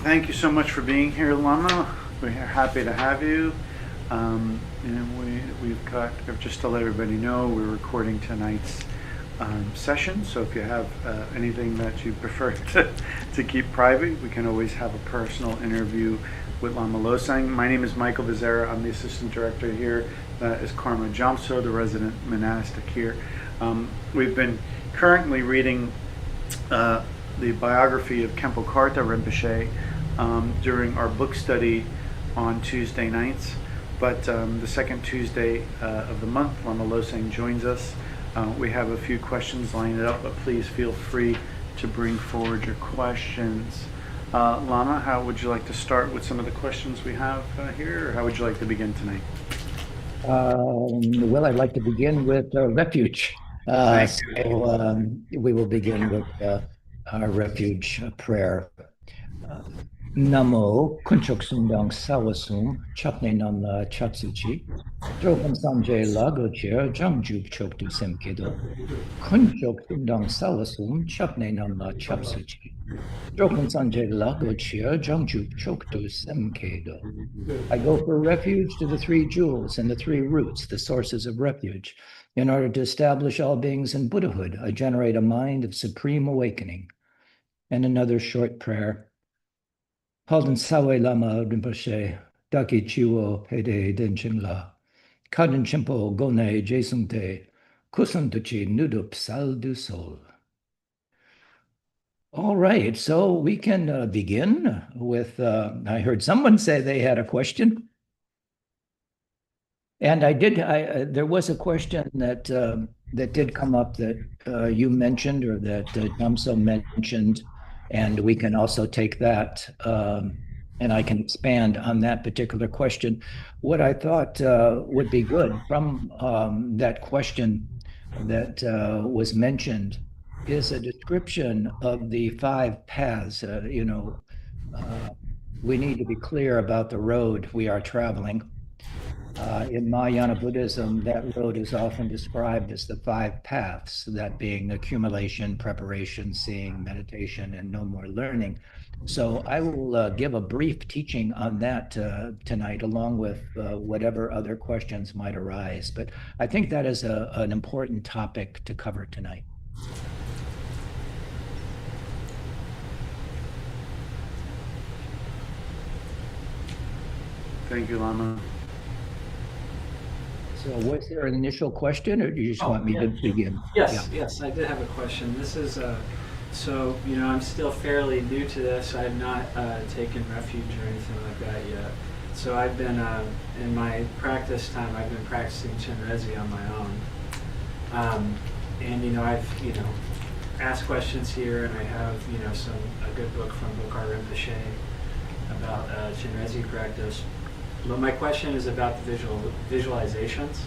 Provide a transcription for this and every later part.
Thank you so much for being here, Lama. We're happy to have you. We've got, just to let everybody know, we're recording tonight's session. So if you have anything that you prefer to keep private, we can always have a personal interview with Lama Losang. My name is Michael Vizera. I'm the assistant director here. That is Karma Jamso, the resident monastic here. We've been currently reading the biography of Khenpo Karthar Rinpoche during our book study on Tuesday nights. But the second Tuesday of the month, Lama Losang joins us. We have a few questions lined up, but please feel free to bring forward your questions. Lama, how would you like to start with some of the questions we have here, or how would you like to begin tonight? Well, I'd like to begin with refuge. We will begin with our refuge prayer. Namo kunchok sundang sawasum chapne nam chatsuchi dropan samje lagochir jangjuk choktu semkedo kunchok sundang sawasum chapne nam chapsuchi dropan samje lagochir jangjuk choktu semkedo. I go for refuge to the three jewels and the three roots, the sources of refuge. In order to establish all beings in Buddhahood, I generate a mind of supreme awakening. And another short prayer. Halden Sawe Lama Rinpoche, Daki Chiwo Pede Denchimla, Kaden Chimpo Gone Jesungte, Kusuntuchi Nudup Sal du Sol. All right, so we can begin with, I heard someone say they had a question. And there was a question that did come up that you mentioned, or that Jamso mentioned, and we can also take that, and I can expand on that particular question. What I thought would be good from that question that was mentioned is a description of the 5 paths. We need to be clear about the road we are traveling. In Mahayana Buddhism, that road is often described as the 5 paths, that being accumulation, preparation, seeing, meditation, and no more learning. So I will give a brief teaching on that tonight, along with whatever other questions might arise. But I think that is an important topic to cover tonight. Thank you, Lama. So was there an initial question, or do you just want me to begin? Yes, I did have a question. This is, I'm still fairly new to this. I have not taken refuge or anything like that yet. So I've been, in my practice time, I've been practicing Chenrezig on my own. I've, asked questions here, and I have, a good book from Bokar Rinpoche about Chenrezig practice. But my question is about the visualizations.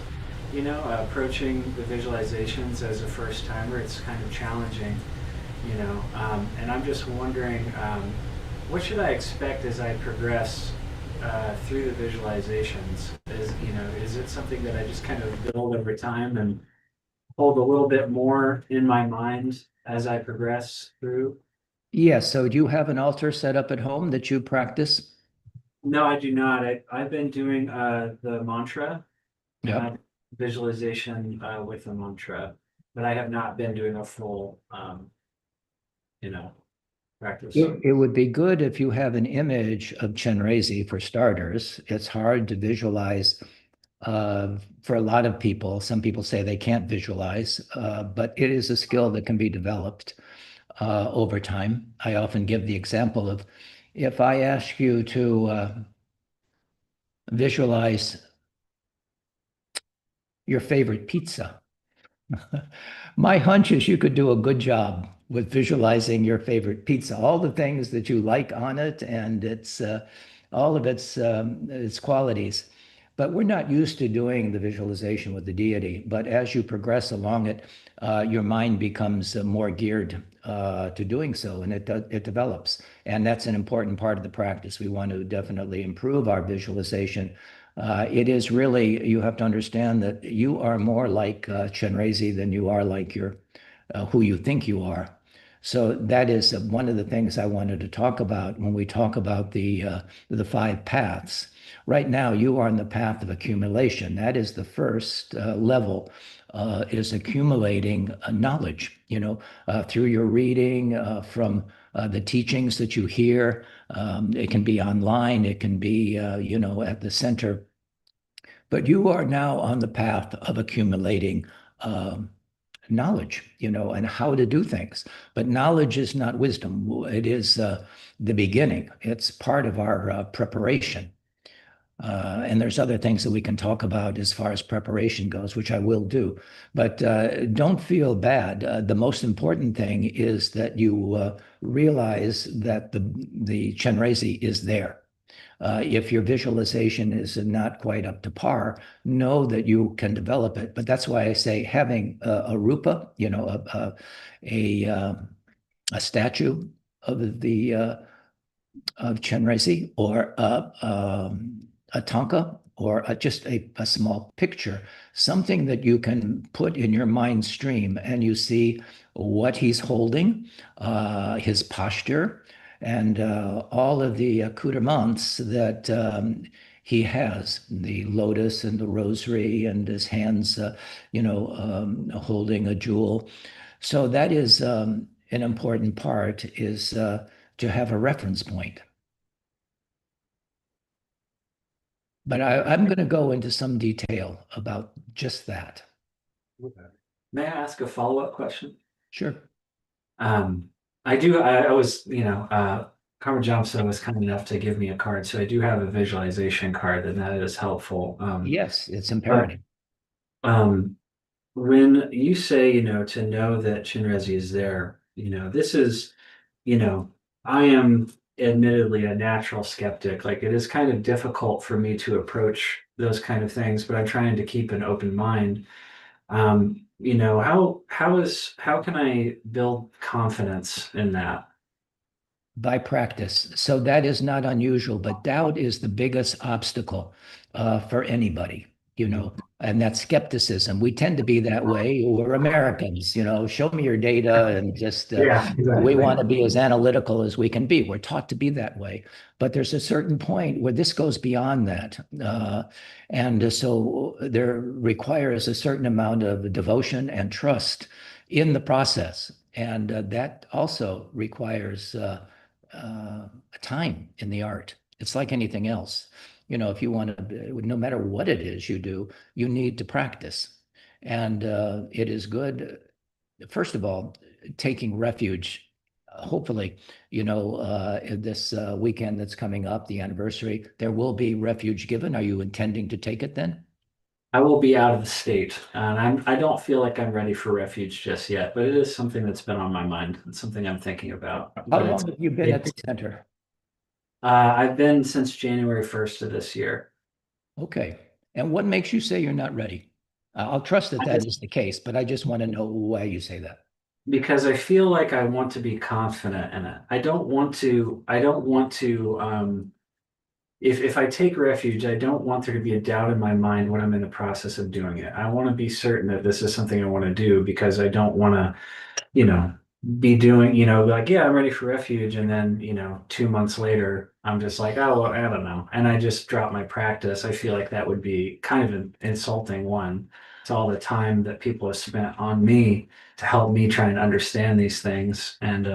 Approaching the visualizations as a first timer, it's kind of challenging, and I'm just wondering, what should I expect as I progress through the visualizations? Is it something that I just kind of build over time and hold a little bit more in my mind as I progress through? Yes, so do you have an altar set up at home that you practice? No, I do not. I've been doing the mantra, Yeah. visualization with the mantra, but I have not been doing a full, practice. It would be good if you have an image of Chenrezig for starters. It's hard to visualize for a lot of people. Some people say they can't visualize, but it is a skill that can be developed over time. I often give the example of, if I ask you to visualize your favorite pizza, my hunch is you could do a good job with visualizing your favorite pizza, all the things that you like on it, and all of its qualities. But we're not used to doing the visualization with the deity. But as you progress along it, your mind becomes more geared to doing so, and it develops. And that's an important part of the practice. We want to definitely improve our visualization. It is really, you have to understand that you are more like Chenrezig than you are like who you think you are. So that is one of the things I wanted to talk about when we talk about the five paths. Right now, you are on the path of accumulation. That is the first level, is accumulating knowledge, through your reading, from the teachings that you hear. It can be online, it can be, at the center. But you are now on the path of accumulating knowledge, and how to do things. But knowledge is not wisdom. It is the beginning. It's part of our preparation. And there's other things that we can talk about as far as preparation goes, which I will do. But don't feel bad. The most important thing is that you realize that the Chenrezi is there. If your visualization is not quite up to par, know that you can develop it. But that's why I say having a rupa, a statue of the of Chenrezi, or a tanka, or just a small picture, something that you can put in your mind stream, and you see what he's holding, his posture, and all of the accoutrements that he has, the lotus and the rosary, and his hands, holding a jewel. So that is an important part, is to have a reference point. But I'm going to go into some detail about just that. Okay. May I ask a follow-up question? Sure. I was, Carmen Johnson was kind enough to give me a card, so I do have a visualization card, and that is helpful. Yes, it's imperative. When you say, to know that Chinrezi is there, this is, I am admittedly a natural skeptic. Like, it is kind of difficult for me to approach those kind of things, but I'm trying to keep an open mind. How can I build confidence in that? By practice. So that is not unusual, but doubt is the biggest obstacle for anybody, and that's skepticism. We tend to be that way. We're Americans, show me your data, and just Yeah, we exactly. want to be as analytical as we can be. We're taught to be that way. But there's a certain point where this goes beyond that. And so there requires a certain amount of devotion and trust in the process. And that also requires time in the art. It's like anything else. If you want to, no matter what it is you do, you need to practice. And it is good, first of all, taking refuge. Hopefully, this weekend that's coming up, the anniversary, there will be refuge given. Are you intending to take it then? I will be out of the state, and I don't feel like I'm ready for refuge just yet, but it is something that's been on my mind. It's something I'm thinking about. How But long have you been at the center? I've been since January 1st of this year. Okay. And what makes you say you're not ready? I'll trust that that is the case, but I just want to know why you say that. Because I feel like I want to be confident in it. If I take refuge, I don't want there to be a doubt in my mind when I'm in the process of doing it. I want to be certain that this is something I want to do, because I don't want to, be doing, like, yeah, I'm ready for refuge. And then, 2 months later, I'm just like, oh, well, I don't know. And I just drop my practice. I feel like that would be kind of an insulting one to all the time that people have spent on me to help me try and understand these things. And,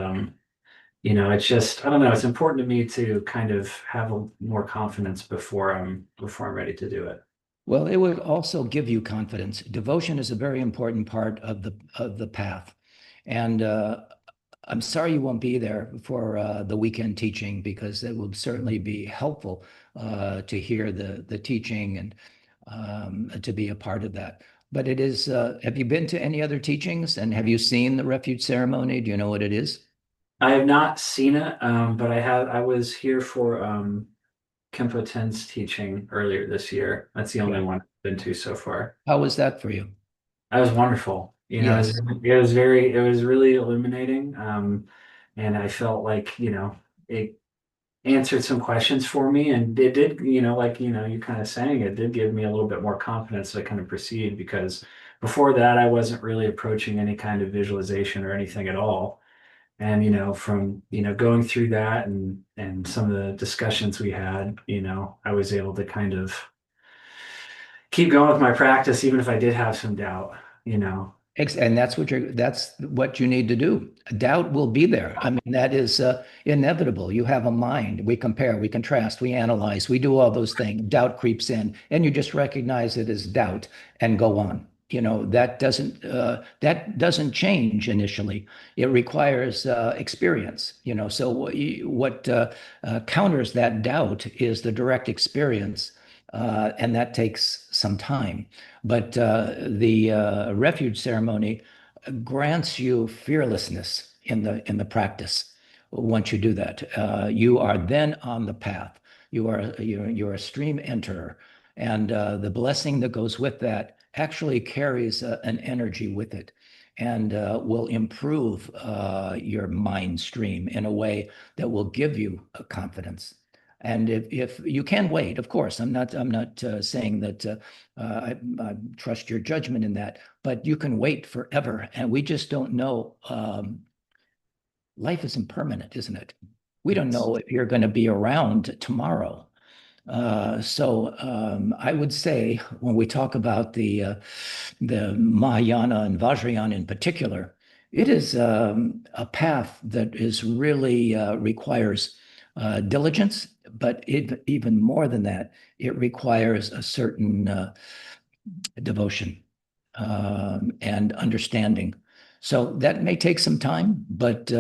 it's just, I don't know, it's important to me to kind of have more confidence before I'm ready to do it. Well, it would also give you confidence. Devotion is a very important part of the path. And I'm sorry you won't be there for the weekend teaching, because it will certainly be helpful to hear the teaching, and to be a part of that. But it is, have you been to any other teachings, and have you seen the refuge ceremony? Do you know what it is? I have not seen it, but I was here for Kempo Ten's teaching earlier this year. That's the only Yeah. one I've been to so far. How was that for you? That was wonderful. Yes. It was really illuminating. And I felt like, it answered some questions for me, and it did, you kind of saying, it did give me a little bit more confidence to kind of proceed, because before that I wasn't really approaching any kind of visualization or anything at all. And, from, going through that and some of the discussions we had, I was able to kind of keep going with my practice, even if I did have some doubt, And that's what you need to do. Doubt will be there. I mean, that is inevitable. You have a mind. We compare, we contrast, we analyze, we do all those things. Doubt creeps in, and you just recognize it as doubt and go on. That doesn't change initially. It requires experience. So what counters that doubt is the direct experience, and that takes some time. But the refuge ceremony grants you fearlessness in the practice. Once you do that, you are then on the path. You're a stream enterer, and the blessing that goes with that actually carries an energy with it, and will improve your mind stream in a way that will give you a confidence. And if you can wait, of course, I'm not saying that I trust your judgment in that, but you can wait forever, and we just don't know. Life is impermanent, isn't it? We don't know if you're going to be around tomorrow. So I would say when we talk about the Mahayana and Vajrayana in particular, it is a path that is really requires diligence, but even more than that, it requires a certain devotion and understanding. So that may take some time, but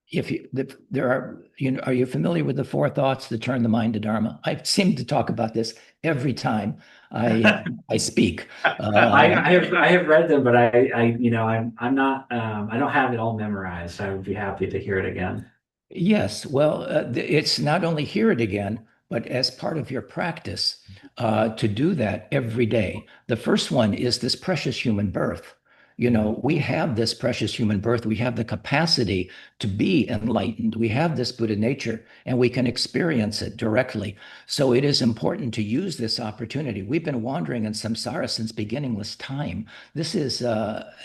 if there are, are you familiar with the four thoughts that turn the mind to Dharma? I seem to talk about this every time I speak. I have read them, but I'm not, I don't have it all memorized. I would be happy to hear it again. Yes, well, it's not only hear it again, but as part of your practice to do that every day. The first one is this precious human birth. We have this precious human birth. We have the capacity to be enlightened. We have this Buddha nature, and we can experience it directly. So it is important to use this opportunity. We've been wandering in samsara since beginningless time. This is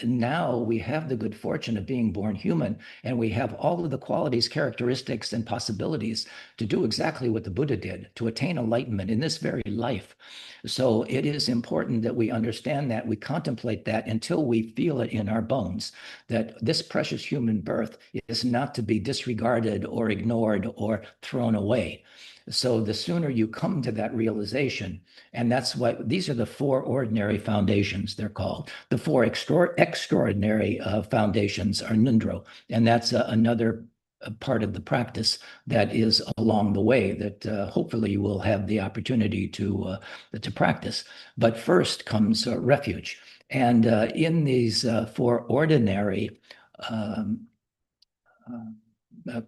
now we have the good fortune of being born human, and we have all of the qualities, characteristics, and possibilities to do exactly what the Buddha did, to attain enlightenment in this very life. So it is important that we understand that, we contemplate that until we feel it in our bones, that this precious human birth is not to be disregarded or ignored or thrown away. So the sooner you come to that realization, and that's what these are the four ordinary foundations, they're called. The four extraordinary foundations are Nundro, and that's another part of the practice that is along the way that hopefully you will have the opportunity to practice. But first comes refuge. And in these four ordinary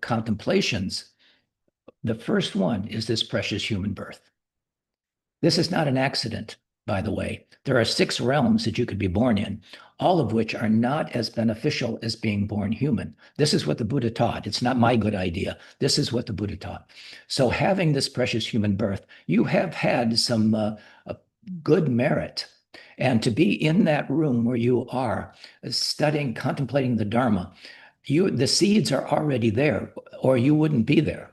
contemplations, the first one is this precious human birth. This is not an accident, by the way. There are 6 realms that you could be born in, all of which are not as beneficial as being born human. This is what the Buddha taught. It's not my good idea. This is what the Buddha taught. So having this precious human birth, you have had some good merit. And to be in that room where you are studying, contemplating the Dharma, the seeds are already there, or you wouldn't be there.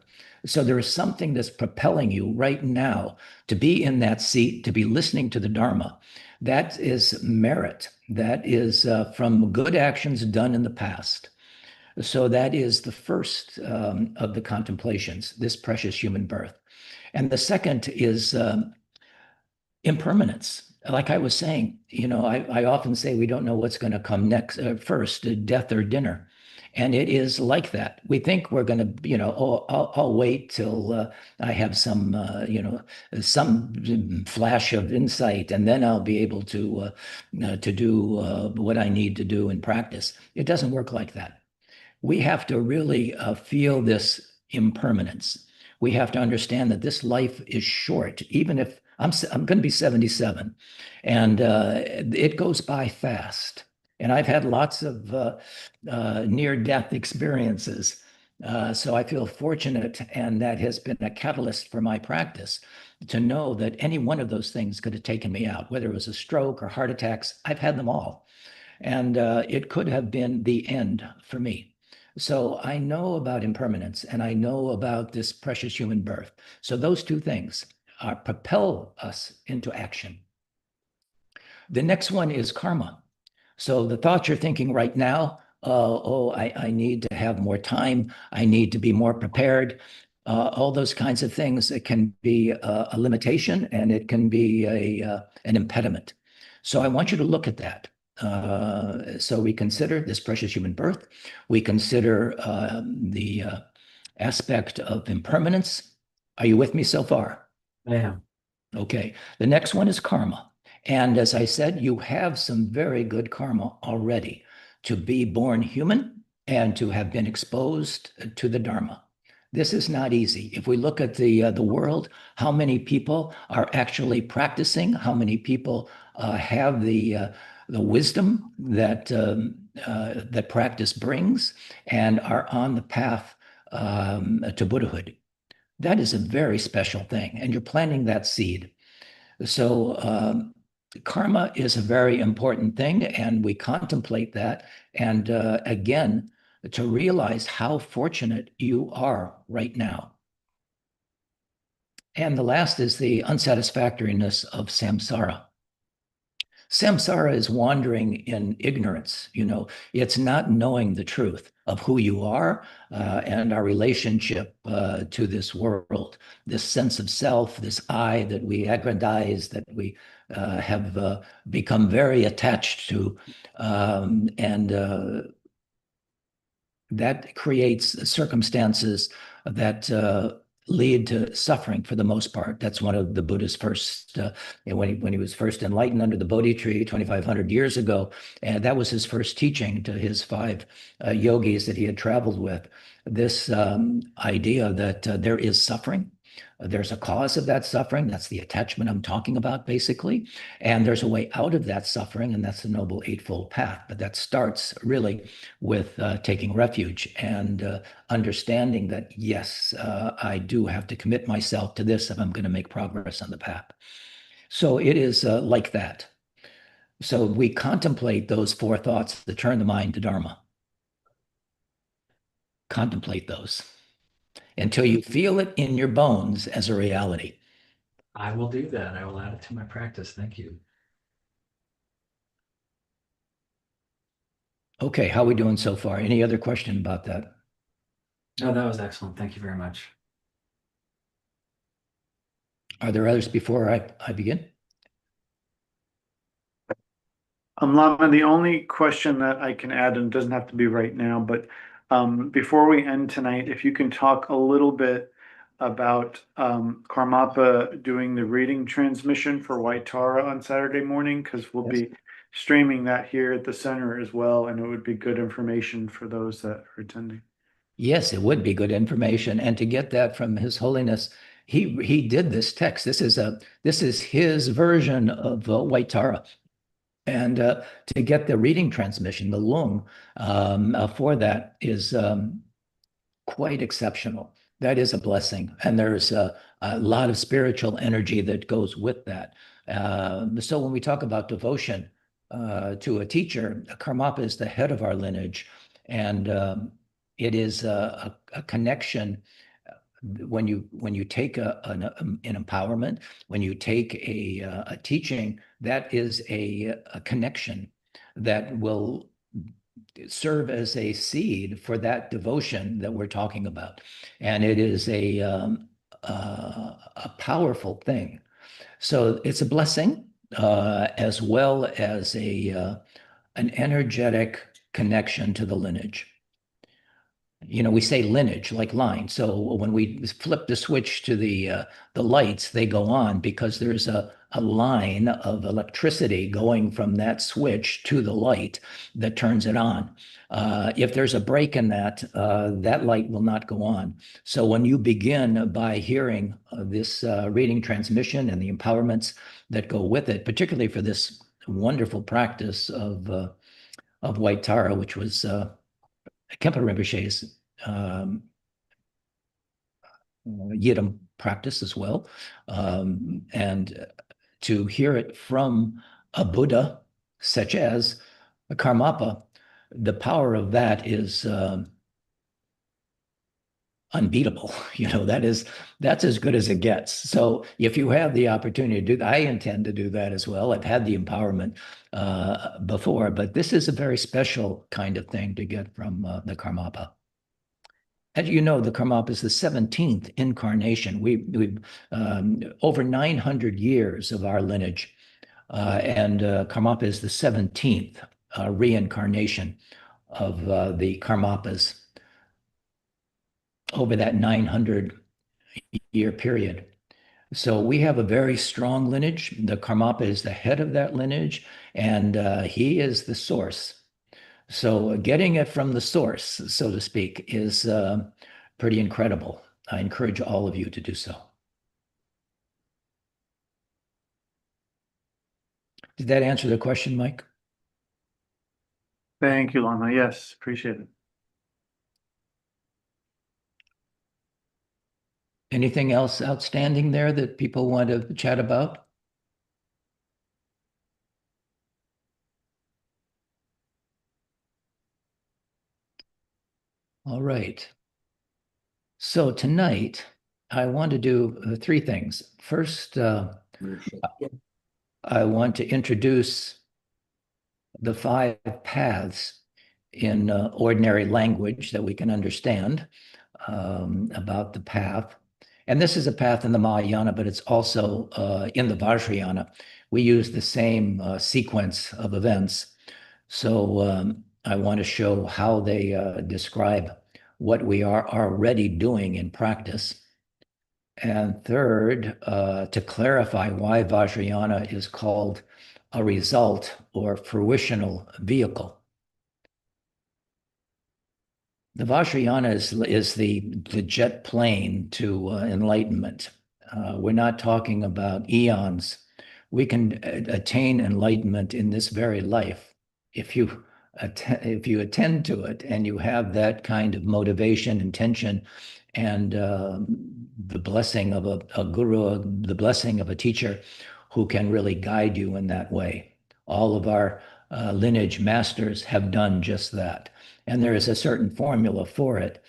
So there is something that's propelling you right now to be in that seat, to be listening to the Dharma. That is merit. That is from good actions done in the past. So that is the first of the contemplations, this precious human birth. And the second is impermanence. Like I was saying, I often say we don't know what's going to come next, first, death or dinner. And it is like that. We think we're going to, I'll wait till I have some flash of insight, and then I'll be able to do what I need to do in practice. It doesn't work like that. We have to really feel this impermanence. We have to understand that this life is short. Even if I'm going to be 77, and it goes by fast. And I've had lots of near-death experiences. So I feel fortunate, and that has been a catalyst for my practice to know that any one of those things could have taken me out, whether it was a stroke or heart attacks. I've had them all. And it could have been the end for me. So I know about impermanence and I know about this precious human birth. So those two things propel us into action. The next one is karma. So the thoughts you're thinking right now, I need to have more time. I need to be more prepared. All those kinds of things. It can be a limitation and it can be an impediment. So I want you to look at that. So we consider this precious human birth. We consider the aspect of impermanence. Are you with me so far? I am. Okay. The next one is karma. And as I said, you have some very good karma already to be born human and to have been exposed to the Dharma. This is not easy. If we look at the world, how many people are actually practicing? How many people have the wisdom that that practice brings and are on the path to Buddhahood? That is a very special thing, and you're planting that seed. So karma is a very important thing, and we contemplate that. And again, to realize how fortunate you are right now. And the last is the unsatisfactoriness of samsara. Samsara is wandering in ignorance. It's not knowing the truth of who you are and our relationship to this world, this sense of self, this I that we aggrandize, that we have become very attached to. And that creates circumstances that lead to suffering for the most part. That's one of the Buddha's first, when he was first enlightened under the Bodhi tree 2,500 years ago, and that was his first teaching to his five yogis that he had traveled with. This idea that there is suffering. There's a cause of that suffering. That's the attachment I'm talking about, basically. And there's a way out of that suffering, and that's the Noble Eightfold Path. But that starts really with taking refuge and understanding that, yes, I do have to commit myself to this if I'm going to make progress on the path. So it is like that. So we contemplate those four thoughts that turn the mind to Dharma. Contemplate those until you feel it in your bones as a reality. I will do that. I will add it to my practice. Thank you. Okay, how are we doing so far? Any other question about that? No, that was excellent. Thank you very much. Are there others before I begin? Lama, the only question that I can add, and it doesn't have to be right now, but before we end tonight, if you can talk a little bit about Karmapa doing the reading transmission for White Tara on Saturday morning, because we'll Yes. be streaming that here at the center as well, and it would be good information for those that are attending. Yes, it would be good information. And to get that from His Holiness, he did this text. This is his version of White Tara. And to get the reading transmission, the lung, for that is quite exceptional. That is a blessing. And there's a lot of spiritual energy that goes with that. So when we talk about devotion to a teacher, Karmapa is the head of our lineage. And it is a connection when you take an empowerment, when you take a teaching, that is a connection that will serve as a seed for that devotion that we're talking about. And it is a powerful thing. So it's a blessing as well as an energetic connection to the lineage. We say lineage like line. So when we flip the switch to the lights, they go on because there's a line of electricity going from that switch to the light that turns it on. If there's a break in that, that light will not go on. So when you begin by hearing this reading transmission and the empowerments that go with it, particularly for this wonderful practice of White Tara, which was Kempo Rinpoche's Yidam practice as well. And to hear it from a Buddha, such as a Karmapa, the power of that is unbeatable. That's as good as it gets. So if you have the opportunity to do that, I intend to do that as well. I've had the empowerment before, but this is a very special kind of thing to get from the Karmapa. As you know, the Karmapa is the 17th incarnation. We've over 900 years of our lineage, and Karmapa is the 17th reincarnation of the Karmapas over that 900-year period. So we have a very strong lineage. The Karmapa is the head of that lineage, and he is the source. So getting it from the source, so to speak, is pretty incredible. I encourage all of you to do so. Did that answer the question, Mike? Thank you, Lama. Yes, appreciate it. Anything else outstanding there that people want to chat about? All right. So tonight, I want to do three things. First, I want to introduce the 5 paths in ordinary language that we can understand about the path. And this is a path in the Mahayana, but it's also in the Vajrayana. We use the same sequence of events. So I want to show how they describe what we are already doing in practice. And third, to clarify why Vajrayana is called a result or fruitional vehicle. The Vajrayana is the jet plane to enlightenment. We're not talking about eons. We can attain enlightenment in this very life if you attend to it and you have that kind of motivation, intention, and the blessing of a guru, the blessing of a teacher who can really guide you in that way. All of our lineage masters have done just that. And there is a certain formula for it.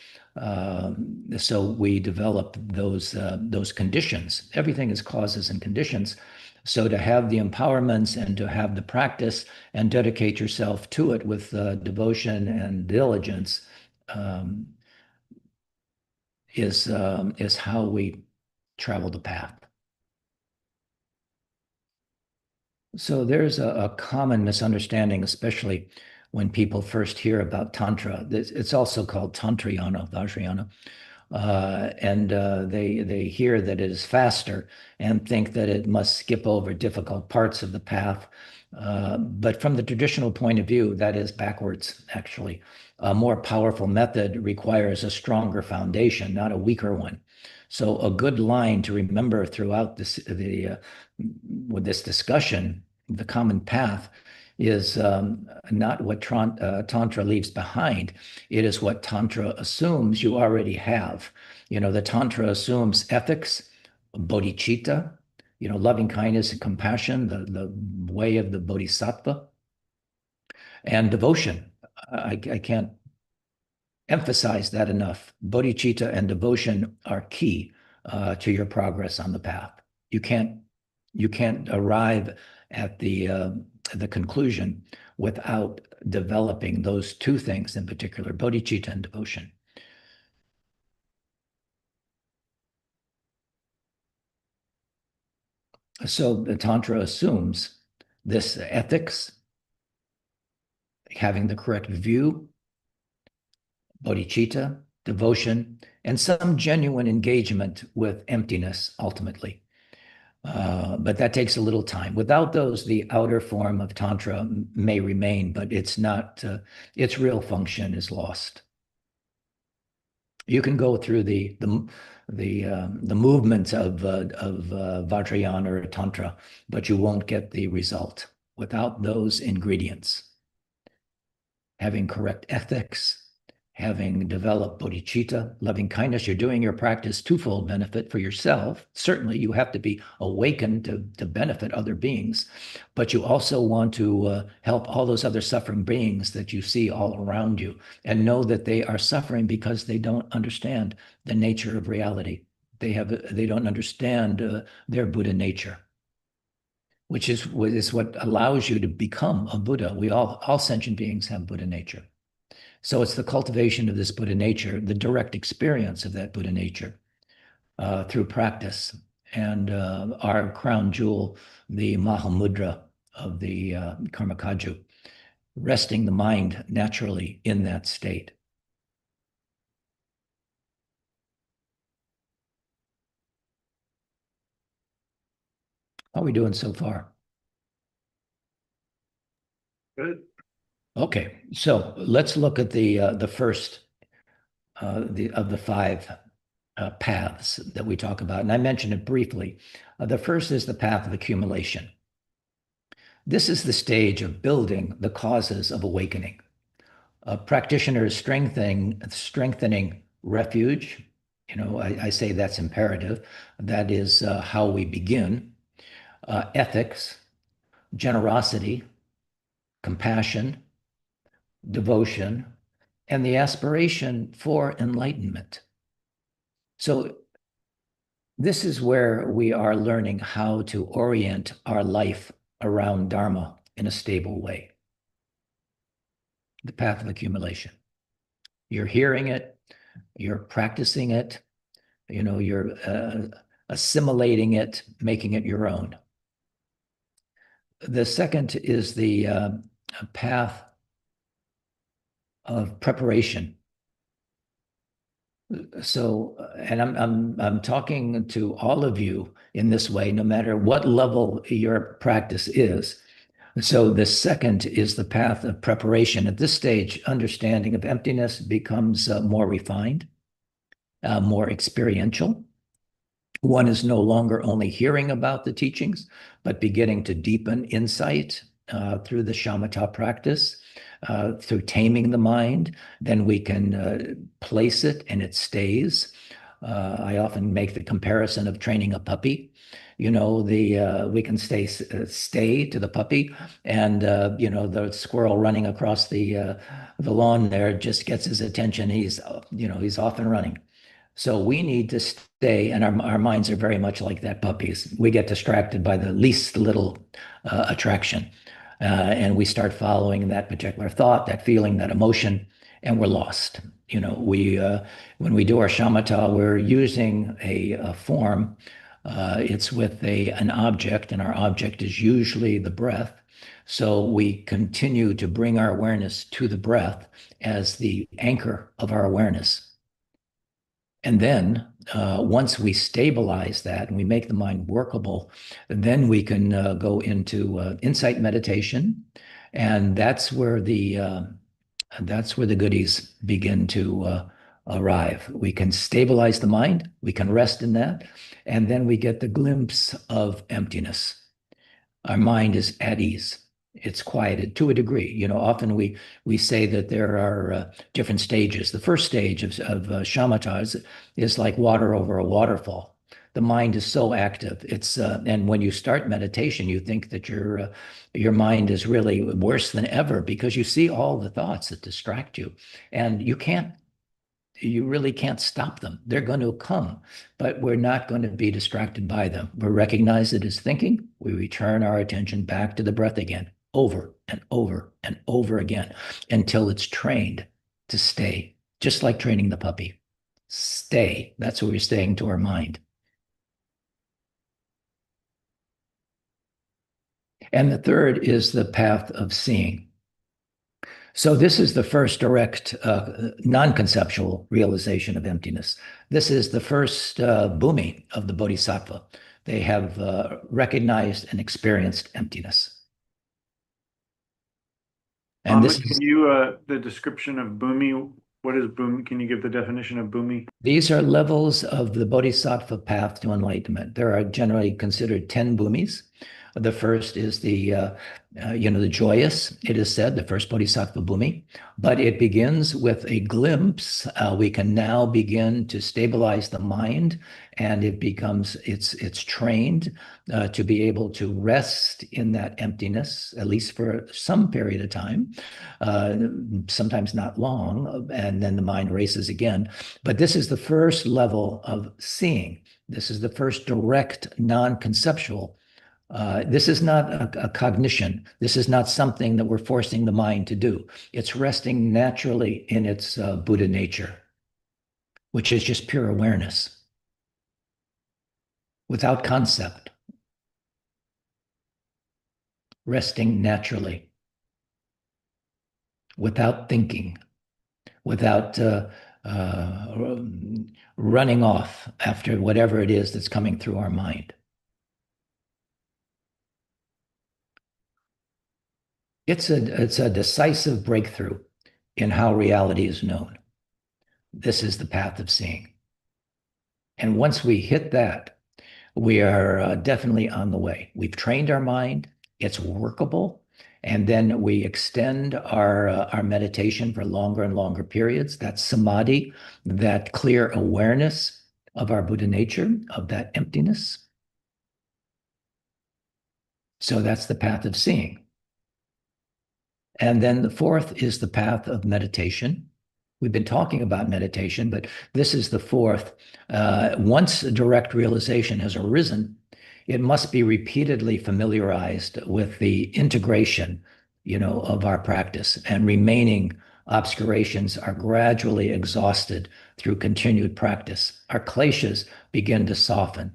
So we develop those conditions. Everything is causes and conditions. So to have the empowerments and to have the practice and dedicate yourself to it with devotion and diligence is how we travel the path. So there's a common misunderstanding, especially when people first hear about Tantra. It's also called Tantrayana, Vajrayana. And they hear that it is faster and think that it must skip over difficult parts of the path. But from the traditional point of view, that is backwards, actually. A more powerful method requires a stronger foundation, not a weaker one. So a good line to remember throughout with this discussion, the common path, is not what Tantra leaves behind. It is what Tantra assumes you already have. The Tantra assumes ethics, bodhicitta, loving kindness and compassion, the way of the bodhisattva, and devotion. I can't emphasize that enough. Bodhicitta and devotion are key to your progress on the path. You can't arrive at the conclusion without developing those two things in particular, bodhicitta and devotion. So the Tantra assumes this ethics, having the correct view, bodhicitta, devotion, and some genuine engagement with emptiness ultimately. But that takes a little time. Without those, the outer form of Tantra may remain, but it's not, its real function is lost. You can go through the movements of Vajrayana or Tantra, but you won't get the result without those ingredients. Having correct ethics, having developed bodhicitta, loving kindness, you're doing your practice twofold benefit for yourself. Certainly, you have to be awakened to benefit other beings, but you also want to help all those other suffering beings that you see all around you and know that they are suffering because they don't understand the nature of reality. They don't understand their Buddha nature, which is what allows you to become a Buddha. We all sentient beings have Buddha nature. So it's the cultivation of this Buddha nature, the direct experience of that Buddha nature through practice. And our crown jewel, the Mahamudra of the Karmakaju, resting the mind naturally in that state. How are we doing so far? Good. Okay, so let's look at the first of the five paths that we talk about, and I mentioned it briefly. The first is the path of accumulation. This is the stage of building the causes of awakening. A practitioner is strengthening refuge. I say that's imperative. That is how we begin. Ethics, generosity, compassion, devotion, and the aspiration for enlightenment. So this is where we are learning how to orient our life around Dharma in a stable way. The path of accumulation. You're hearing it, you're practicing it, you're assimilating it, making it your own. The second is the path of preparation. So, and I'm talking to all of you in this way, no matter what level your practice is. So the second is the path of preparation. At this stage, understanding of emptiness becomes more refined, more experiential. One is no longer only hearing about the teachings, but beginning to deepen insight through the shamatha practice, through taming the mind. Then we can place it and it stays. I often make the comparison of training a puppy. We can stay to the puppy, and the squirrel running across the lawn there just gets his attention. He's off and running. So we need to stay, and our minds are very much like that puppy's. We get distracted by the least little attraction, and we start following that particular thought, that feeling, that emotion, and we're lost. When we do our shamatha, we're using a form. It's with an object, and our object is usually the breath. So we continue to bring our awareness to the breath as the anchor of our awareness. And then once we stabilize that and we make the mind workable, then we can go into insight meditation, and that's where the goodies begin to arrive. We can stabilize the mind, we can rest in that, and then we get the glimpse of emptiness. Our mind is at ease. It's quieted to a degree. Often we say that there are different stages. The first stage of shamatha is like water over a waterfall. The mind is so active. And when you start meditation, you think that your mind is really worse than ever because you see all the thoughts that distract you, and you really can't stop them. They're going to come, but we're not going to be distracted by them. We recognize it as thinking. We return our attention back to the breath again, over and over and over again, until it's trained to stay, just like training the puppy. Stay. That's what we're saying to our mind. And the third is the path of seeing. So this is the first direct non-conceptual realization of emptiness. This is the first bhumi of the bodhisattva. They have recognized and experienced emptiness. And this is, can you, the description of bhumi, what is bhumi? Can you give the definition of bhumi? these are levels of the bodhisattva path to enlightenment. There are generally considered 10 bhumis. The first is the joyous, it is said, the first bodhisattva bhumi, but it begins with a glimpse. We can now begin to stabilize the mind, and it's trained to be able to rest in that emptiness, at least for some period of time, sometimes not long, and then the mind races again. But this is the first level of seeing. This is the first direct, non-conceptual. This is not a cognition. This is not something that we're forcing the mind to do. It's resting naturally in its Buddha nature, which is just pure awareness, without concept, resting naturally, without thinking, without running off after whatever it is that's coming through our mind. It's a decisive breakthrough in how reality is known. This is the path of seeing. And once we hit that, we are definitely on the way. We've trained our mind, it's workable, and then we extend our meditation for longer and longer periods. That samadhi, that clear awareness of our Buddha nature, of that emptiness. So that's the path of seeing. And then the fourth is the path of meditation. We've been talking about meditation, but this is the fourth. Once a direct realization has arisen, it must be repeatedly familiarized with the integration, of our practice, and remaining obscurations are gradually exhausted through continued practice. Our kleshas begin to soften,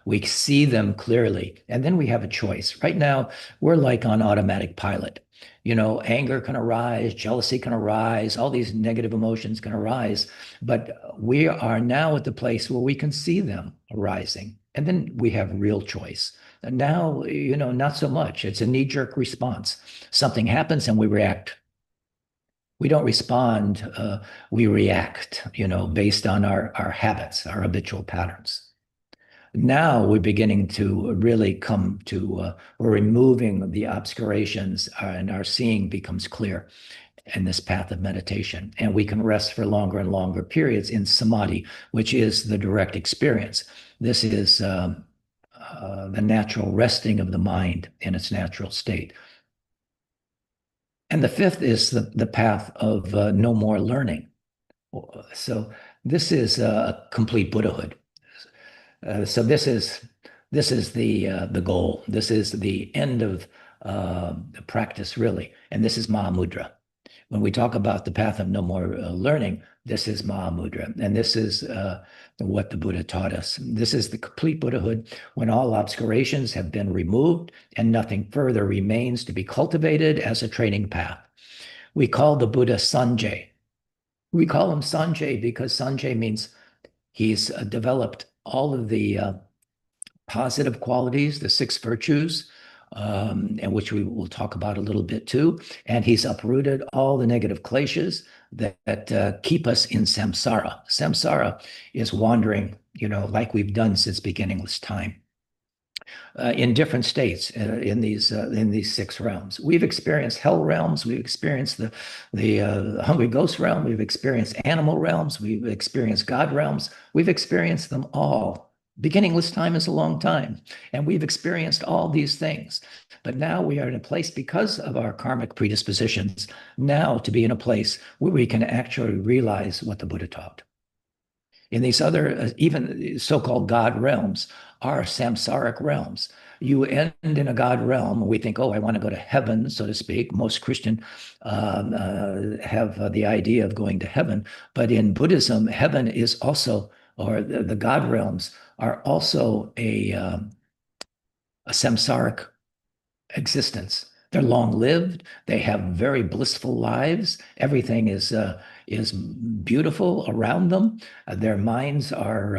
we see them clearly, and then we have a choice. Right now, we're like on automatic pilot. Anger can arise, jealousy can arise, all these negative emotions can arise, but we are now at the place where we can see them arising, and then we have real choice. And now, not so much. It's a knee-jerk response. Something happens and we react. We don't respond, we react, based on our habits, our habitual patterns. Now we're beginning to really come to, we're removing the obscurations, and our seeing becomes clear in this path of meditation. And we can rest for longer and longer periods in samadhi, which is the direct experience. This is the natural resting of the mind in its natural state. And the fifth is the path of no more learning. So this is complete Buddhahood. So this is the goal. This is the end of the practice, really. And this is Mahamudra. When we talk about the path of no more learning, this is Mahamudra. And this is what the Buddha taught us. This is the complete Buddhahood, when all obscurations have been removed and nothing further remains to be cultivated as a training path. We call the Buddha Sanjay. We call him Sanjay because Sanjay means he's developed all of the positive qualities, the 6 virtues, and which we will talk about a little bit too. And he's uprooted all the negative kleshas that keep us in samsara. Samsara is wandering, like we've done since beginningless time, in different states in these 6 realms. We've experienced hell realms. We've experienced the hungry ghost realm. We've experienced animal realms. We've experienced God realms. We've experienced them all. Beginningless time is a long time, and we've experienced all these things. But now we are in a place, because of our karmic predispositions, now to be in a place where we can actually realize what the Buddha taught. In these other, even so-called God realms, are samsaric realms. You end in a God realm, we think, oh, I want to go to heaven, so to speak. Most Christian have the idea of going to heaven. But in Buddhism, heaven is also, or the God realms, are also a samsaric existence. They're long-lived. They have very blissful lives. Everything is beautiful around them. Their minds are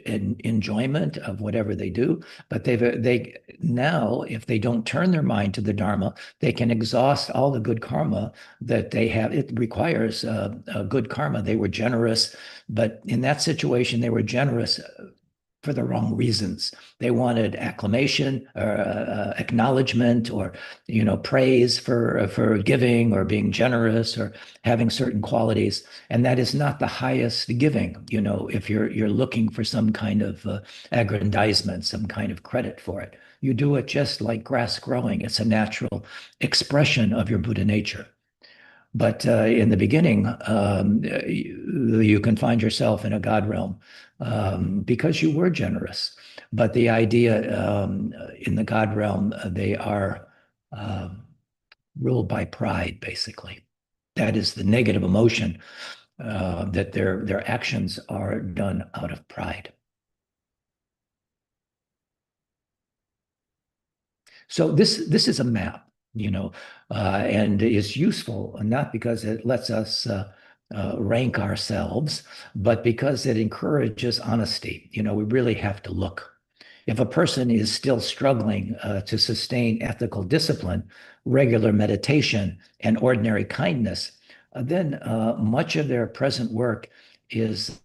in enjoyment of whatever they do. But they now, if they don't turn their mind to the Dharma, they can exhaust all the good karma that they have. It requires a good karma. They were generous, but in that situation, they were generous for the wrong reasons. They wanted acclamation or acknowledgement or, praise for giving or being generous or having certain qualities. And that is not the highest giving, if you're looking for some kind of aggrandizement, some kind of credit for it. You do it just like grass growing. It's a natural expression of your Buddha nature. But in the beginning, you can find yourself in a God realm because you were generous. But the idea in the God realm, they are ruled by pride, basically. That is the negative emotion, that their actions are done out of pride. So this is a map, and is useful not because it lets us rank ourselves, but because it encourages honesty. We really have to look. If a person is still struggling to sustain ethical discipline, regular meditation, and ordinary kindness, then much of their present work is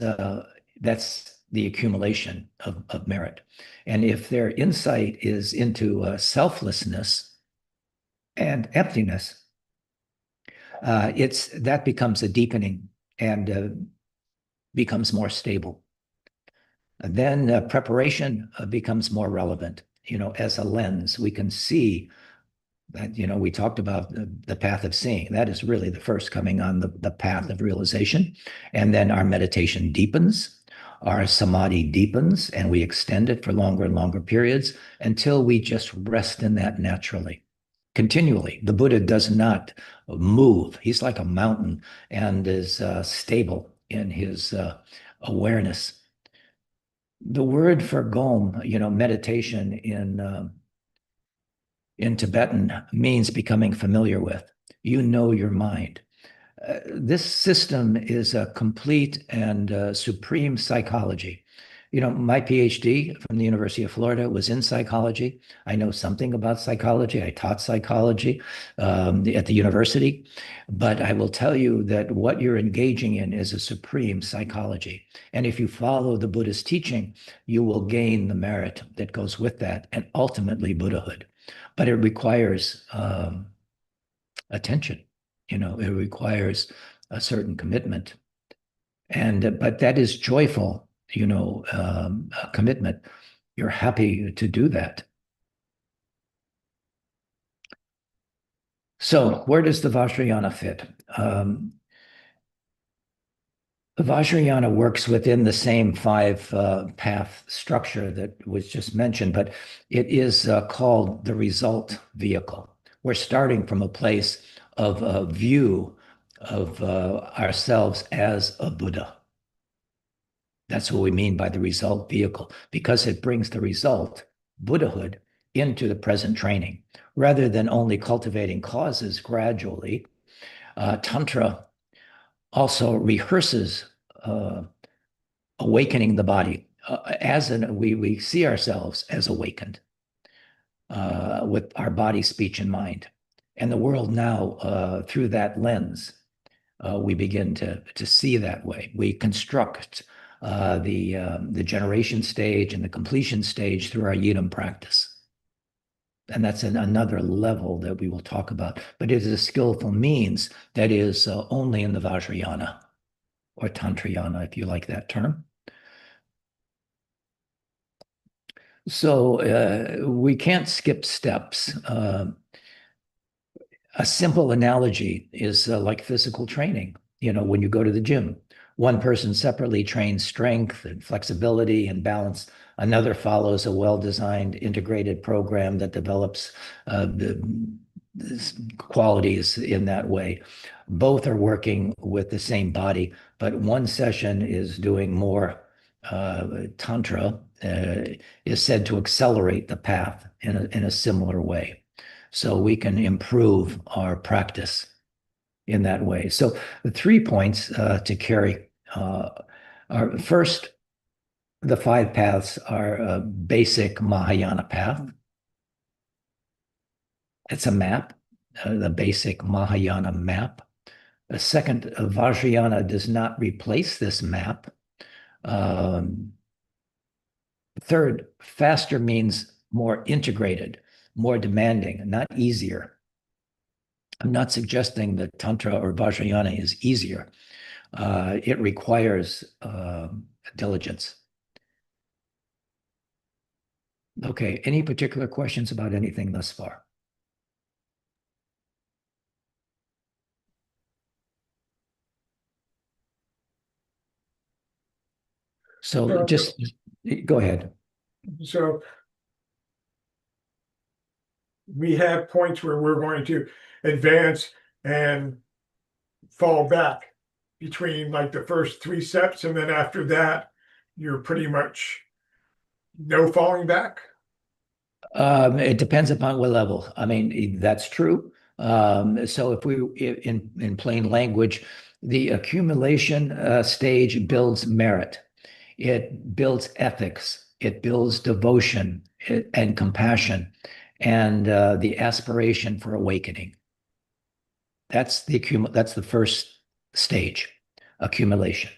that's the accumulation of merit. And if their insight is into selflessness and emptiness, that becomes a deepening and becomes more stable. Then preparation becomes more relevant. As a lens, we can see that, we talked about the path of seeing. That is really the first coming on the path of realization. And then our meditation deepens, our samadhi deepens, and we extend it for longer and longer periods until we just rest in that naturally, continually. The Buddha does not move. He's like a mountain and is stable in his awareness. The word for gom, meditation in Tibetan means becoming familiar with. Your mind. This system is a complete and supreme psychology. My PhD from the University of Florida was in psychology. I know something about psychology. I taught psychology at the university. But I will tell you that what you're engaging in is a supreme psychology. And if you follow the Buddha's teaching, you will gain the merit that goes with that and ultimately Buddhahood. But it requires attention. It requires a certain commitment. But that is joyful, commitment. You're happy to do that. So where does the Vajrayana fit? The Vajrayana works within the same five-path structure that was just mentioned, but it is called the result vehicle. We're starting from a place of a view of ourselves as a Buddha. That's what we mean by the result vehicle, because it brings the result, Buddhahood, into the present training. Rather than only cultivating causes gradually, Tantra also rehearses awakening the body. We see ourselves as awakened with our body, speech, and mind. And the world now, through that lens, we begin to see that way. We construct the generation stage and the completion stage through our yidam practice. And that's another level that we will talk about. But it is a skillful means that is only in the Vajrayana, or Tantrayana, if you like that term. So we can't skip steps. A simple analogy is like physical training. When you go to the gym, one person separately trains strength and flexibility and balance. Another follows a well-designed integrated program that develops the qualities in that way. Both are working with the same body, but one session is doing more tantra, is said to accelerate the path in a similar way. So we can improve our practice in that way. So the 3 points to carry are, first, the 5 paths are a basic Mahayana path. It's a map, the basic Mahayana map. The second, Vajrayana does not replace this map. Third, faster means more integrated, more demanding, not easier. I'm not suggesting that Tantra or Vajrayana is easier. It requires diligence. Okay, any particular questions about anything thus far? So just go ahead. So we have points where we're going to advance and fall back between like the first 3 steps, and then after that, you're pretty much no falling back. It depends upon what level. I mean, that's true. So if in plain language, the accumulation stage builds merit. It builds ethics. It builds devotion and compassion, and the aspiration for awakening. That's the first stage, accumulation.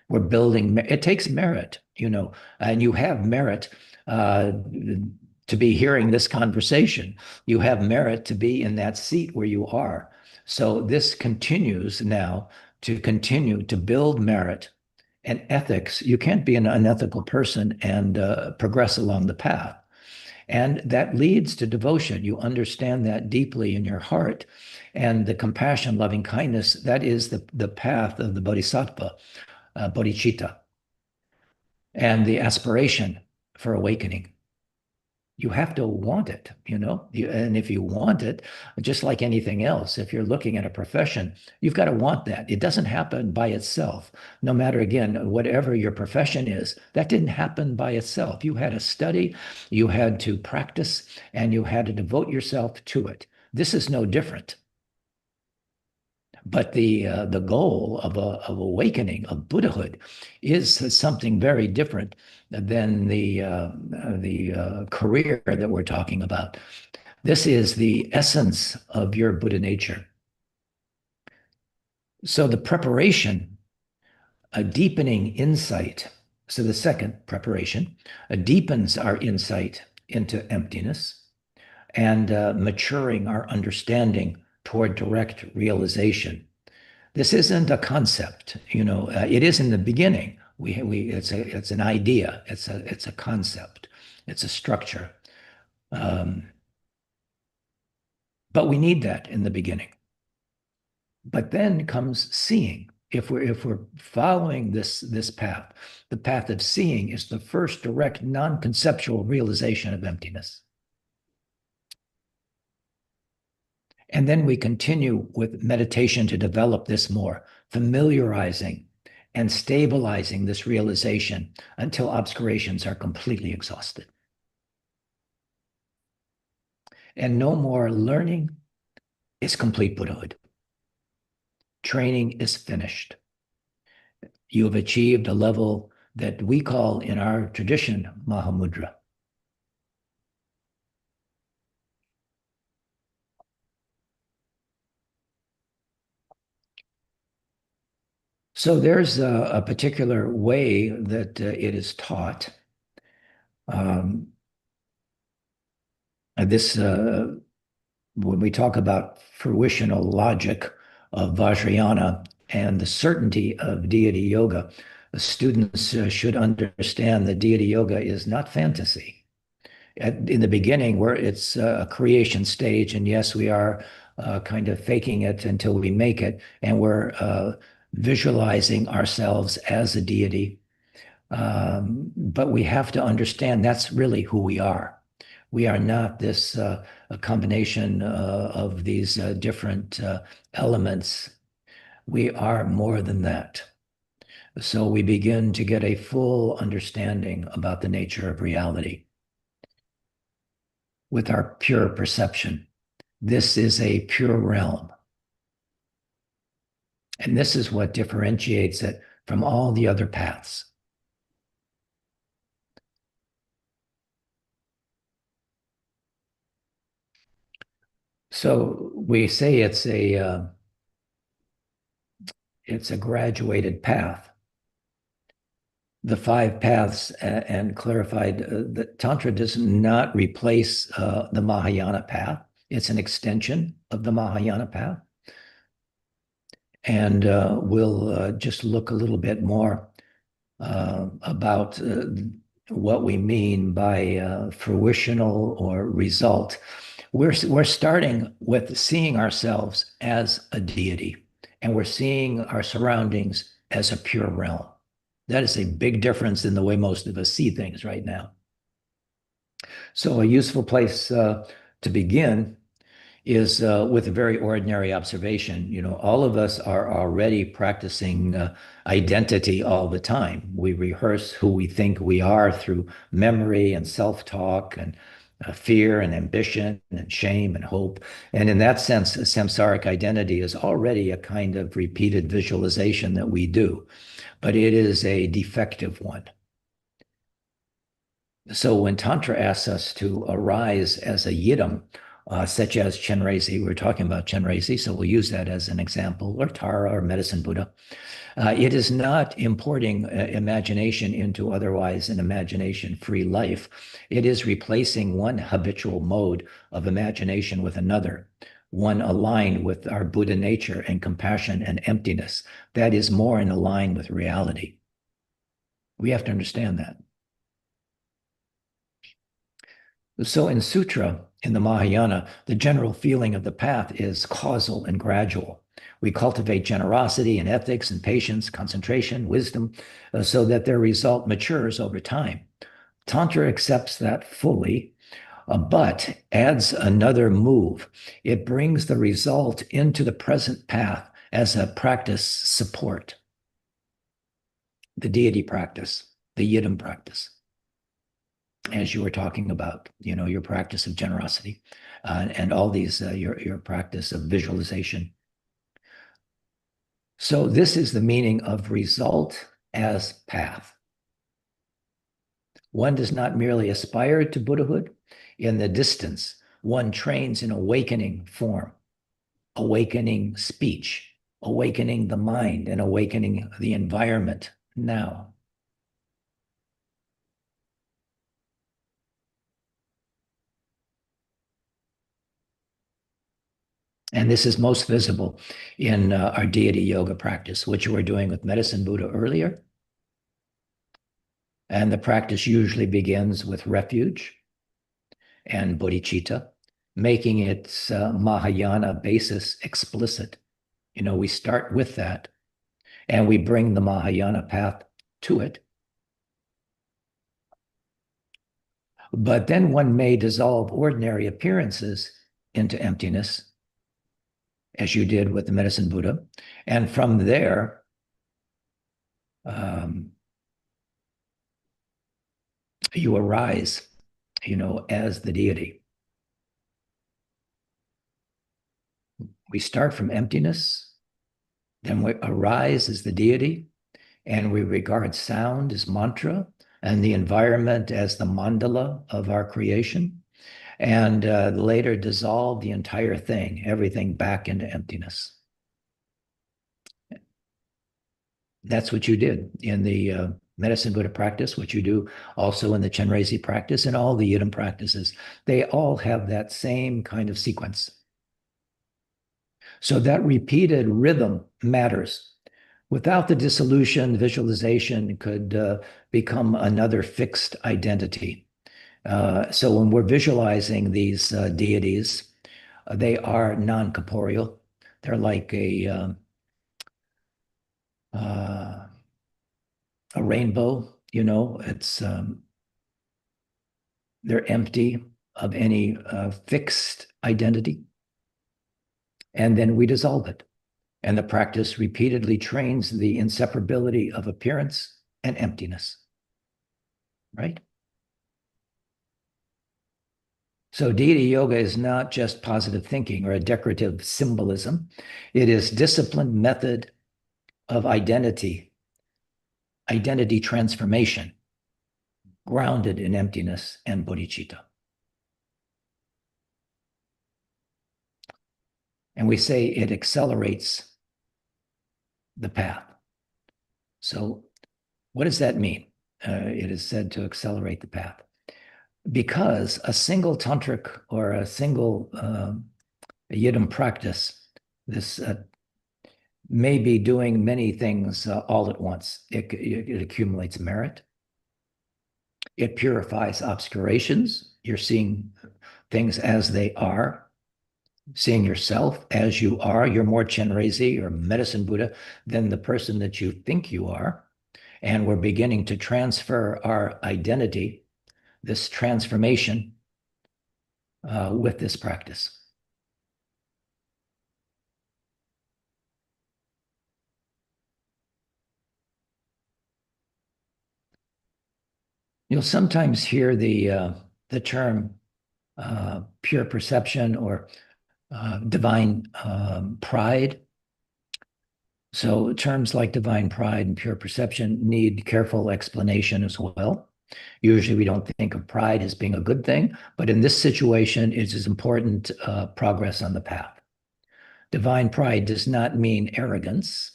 We're building. It takes merit, and you have merit to be hearing this conversation. You have merit to be in that seat where you are. So this continues now to continue to build merit and ethics. You can't be an unethical person and progress along the path. And that leads to devotion. You understand that deeply in your heart. And the compassion, loving kindness, that is the path of the bodhisattva, bodhicitta, and the aspiration for awakening. You have to want it, and if you want it, just like anything else, if you're looking at a profession, you've got to want that. It doesn't happen by itself. No matter, again, whatever your profession is, that didn't happen by itself. You had to study, you had to practice, and you had to devote yourself to it. This is no different. But the goal of awakening, of Buddhahood, is something very different than the career that we're talking about. This is the essence of your Buddha nature. So the preparation, a deepening insight. So the second preparation deepens our insight into emptiness and maturing our understanding toward direct realization. This isn't a concept, it is in the beginning. It's an idea, it's a concept, it's a structure. But we need that in the beginning. But then comes seeing. If we're following this path, the path of seeing is the first direct non-conceptual realization of emptiness. And then we continue with meditation to develop this more, familiarizing and stabilizing this realization until obscurations are completely exhausted. And no more learning is complete Buddhahood. Training is finished. You have achieved a level that we call in our tradition Mahamudra. So there's a particular way that it is taught. When we talk about fruitional logic of Vajrayana and the certainty of deity yoga, the students should understand that deity yoga is not fantasy. In the beginning, where it's a creation stage, and yes, we are kind of faking it until we make it, and we're visualizing ourselves as a deity. But we have to understand that's really who we are. We are not this a combination of these different elements. We are more than that. So we begin to get a full understanding about the nature of reality with our pure perception. This is a pure realm. And this is what differentiates it from all the other paths. So we say it's a graduated path. the five paths and clarified that Tantra does not replace the Mahayana path. It's an extension of the Mahayana path. And we'll just look a little bit more about what we mean by fruitional or result. We're starting with seeing ourselves as a deity, and we're seeing our surroundings as a pure realm. That is a big difference in the way most of us see things right now. So a useful place to begin is with a very ordinary observation. You know, all of us are already practicing identity all the time. We rehearse who we think we are through memory and self-talk and fear and ambition and shame and hope. And in that sense, a samsaric identity is already a kind of repeated visualization that we do, but it is a defective one. So when Tantra asks us to arise as a yidam, such as Chenrezig, we're talking about Chenrezig, so we'll use that as an example, or Tara or Medicine Buddha. It is not importing imagination into otherwise an imagination-free life. It is replacing one habitual mode of imagination with another, one aligned with our Buddha nature and compassion and emptiness. That is more in line with reality. We have to understand that. So in Sutra, in the Mahayana, the general feeling of the path is causal and gradual. We cultivate generosity and ethics and patience, concentration, wisdom, so that their result matures over time. Tantra accepts that fully, but adds another move. It brings the result into the present path as a practice support. The deity practice, the yidam practice, as you were talking about, you know, your practice of generosity and all these, your practice of visualization. So this is the meaning of result as path. One does not merely aspire to Buddhahood. In the distance, one trains in awakening form, awakening speech, awakening the mind, and awakening the environment now. And this is most visible in our deity yoga practice, which we're doing with Medicine Buddha earlier. And the practice usually begins with refuge and bodhicitta, making its Mahayana basis explicit. You know, we start with that, and we bring the Mahayana path to it. But then one may dissolve ordinary appearances into emptiness, as you did with the Medicine Buddha. And from there, you arise, you know, as the deity. We start from emptiness, then we arise as the deity, and we regard sound as mantra and the environment as the mandala of our creation, and later dissolve the entire thing, everything back into emptiness. That's what you did in the Medicine Buddha practice, what you do also in the Chenrezig practice and all the Yidam practices. They all have that same kind of sequence. So that repeated rhythm matters. Without the dissolution, visualization could become another fixed identity. So when we're visualizing these deities, they are non-corporeal. They're like a rainbow, you know, it's they're empty of any fixed identity. And then we dissolve it. And the practice repeatedly trains the inseparability of appearance and emptiness, right? So deity yoga is not just positive thinking or a decorative symbolism. It is disciplined method of identity transformation, grounded in emptiness and bodhicitta. And we say it accelerates the path. So what does that mean? it is said to accelerate the path. Because a single tantric or a single yidam practice, this may be doing many things all at once. It accumulates merit. It purifies obscurations. You're seeing things as they are, seeing yourself as you are. You're more Chenrezi or medicine Buddha than the person that you think you are. And we're beginning to transfer our identity, this transformation, with this practice. You'll sometimes hear the term pure perception or divine pride. So terms like divine pride and pure perception need careful explanation as well. Usually we don't think of pride as being a good thing, but in this situation, it is important progress on the path. Divine pride does not mean arrogance.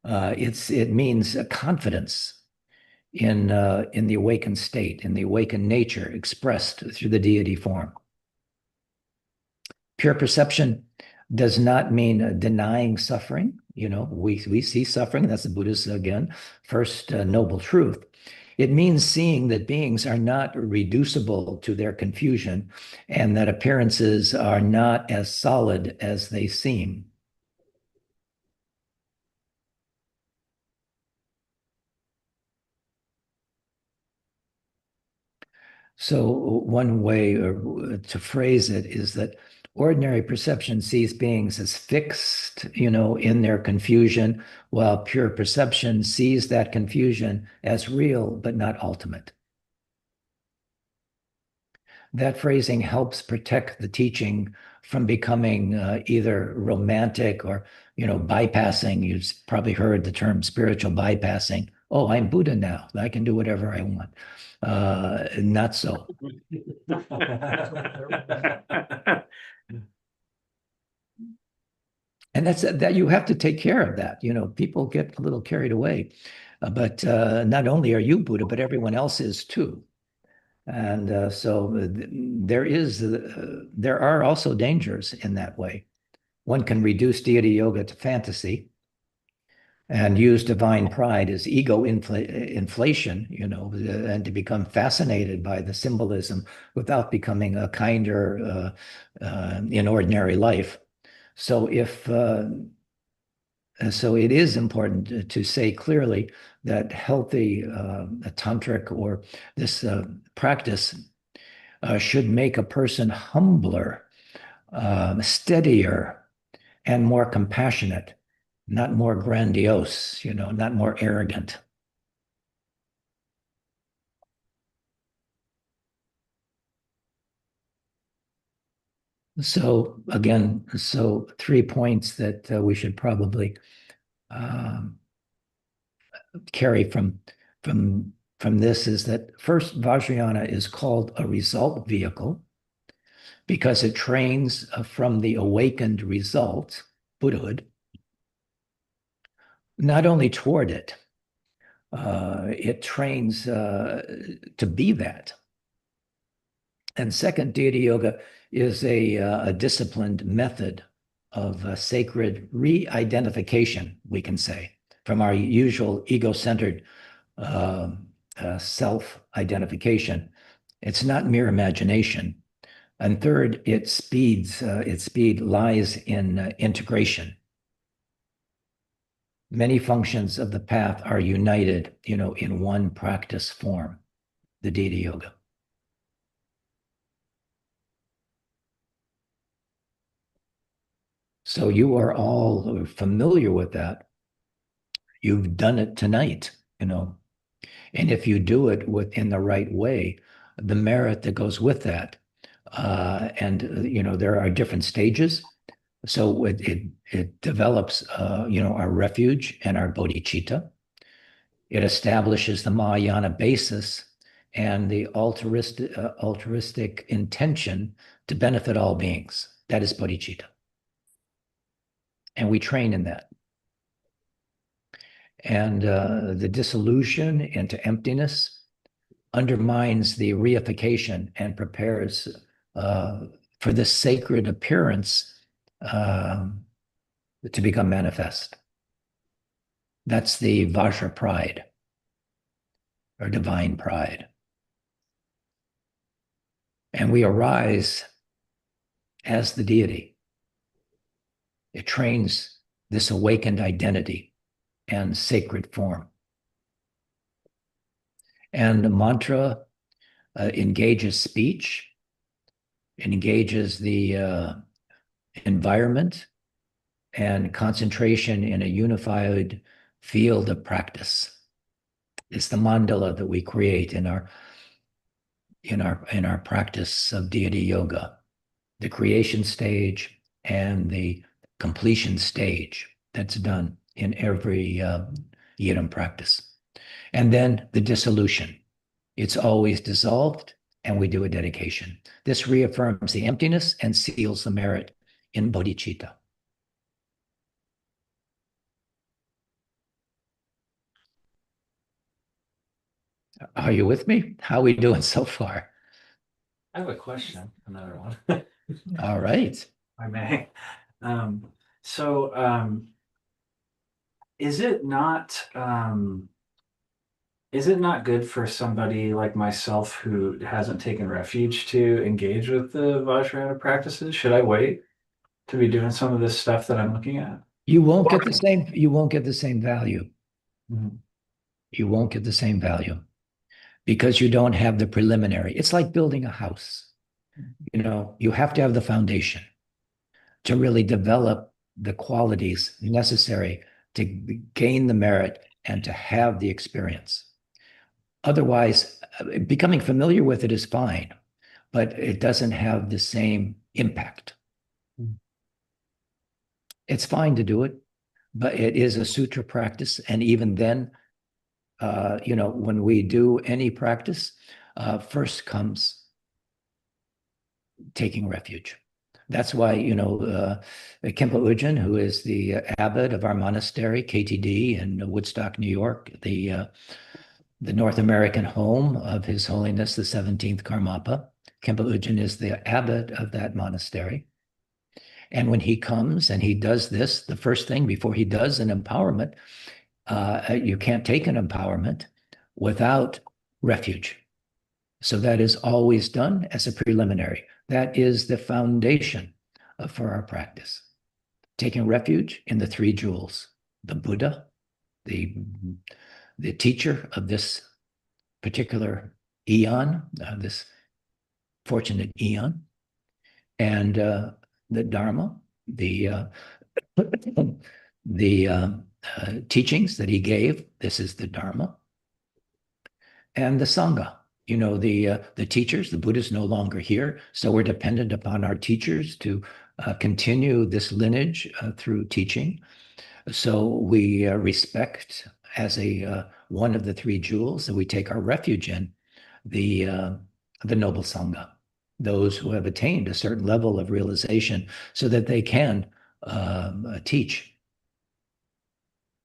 It means a confidence in the awakened state, in the awakened nature expressed through the deity form. Pure perception does not mean denying suffering. We see suffering. That's the Buddha's, again, first noble truth. It means seeing that beings are not reducible to their confusion and that appearances are not as solid as they seem. So one way to phrase it is that ordinary perception sees beings as fixed, in their confusion, while pure perception sees that confusion as real but not ultimate. That phrasing helps protect the teaching from becoming either romantic or, bypassing. You've probably heard the term spiritual bypassing. Oh, I'm Buddha now. I can do whatever I want. Not so. And that you have to take care of that. People get a little carried away, but not only are you Buddha, but everyone else is too. And so there are also dangers in that way. One can reduce deity yoga to fantasy and use divine pride as ego inflation, and to become fascinated by the symbolism without becoming a kinder in ordinary life. So so it is important to say clearly that healthy tantric or this practice should make a person humbler, steadier, and more compassionate, not more grandiose, not more arrogant. So again, 3 points that we should probably carry from this is that first, Vajrayana is called a result vehicle because it trains from the awakened result, Buddhahood, not only toward it, it trains to be that. And second, deity yoga is a disciplined method of sacred re-identification, we can say, from our usual ego-centered self-identification. It's not mere imagination. And third, its speed lies in integration. Many functions of the path are united, in one practice form, the deity yoga. So you are all familiar with that. You've done it tonight, and if you do it in the right way, the merit that goes with that, and there are different stages. So it develops, our refuge and our bodhicitta. It establishes the Mahayana basis and the altruistic intention to benefit all beings. That is bodhicitta. And we train in that. And the dissolution into emptiness undermines the reification and prepares for the sacred appearance to become manifest. That's the Vajra pride, or divine pride. And we arise as the deity. It trains this awakened identity and sacred form. And the mantra engages speech, it engages the environment and concentration in a unified field of practice. It's the mandala that we create in our practice of deity yoga, the creation stage and the completion stage that's done in every Yidam practice. And then the dissolution. It's always dissolved, and we do a dedication. This reaffirms the emptiness and seals the merit in bodhicitta. Are you with me? How are we doing so far? I have a question, another one. All right. If I may. Is it not good for somebody like myself who hasn't taken refuge to engage with the Vajrayana practices? Should I wait to be doing some of this stuff that I'm looking at? You won't get the same value. Mhm. You won't get the same value because you don't have the preliminary. It's like building a house. You know, you have to have the foundation to really develop the qualities necessary to gain the merit and to have the experience. Otherwise, becoming familiar with it is fine, but it doesn't have the same impact. It's fine to do it, but it is a sutra practice. And even then, when we do any practice, first comes taking refuge. That's why, Khenpo Ujin, who is the abbot of our monastery, KTD, in Woodstock, New York, the North American home of His Holiness the 17th Karmapa. Khenpo Ujin is the abbot of that monastery. And when he comes and he does this, the first thing before he does an empowerment, you can't take an empowerment without refuge. So that is always done as a preliminary. That is the foundation for our practice. Taking refuge in the three jewels, the Buddha, the teacher of this particular eon, this fortunate eon, and the Dharma, the teachings that he gave. This is the Dharma, and the Sangha. The teachers. The Buddha is no longer here, so we're dependent upon our teachers to continue this lineage through teaching. So we respect as one of the three jewels that we take our refuge in, the noble Sangha, those who have attained a certain level of realization so that they can teach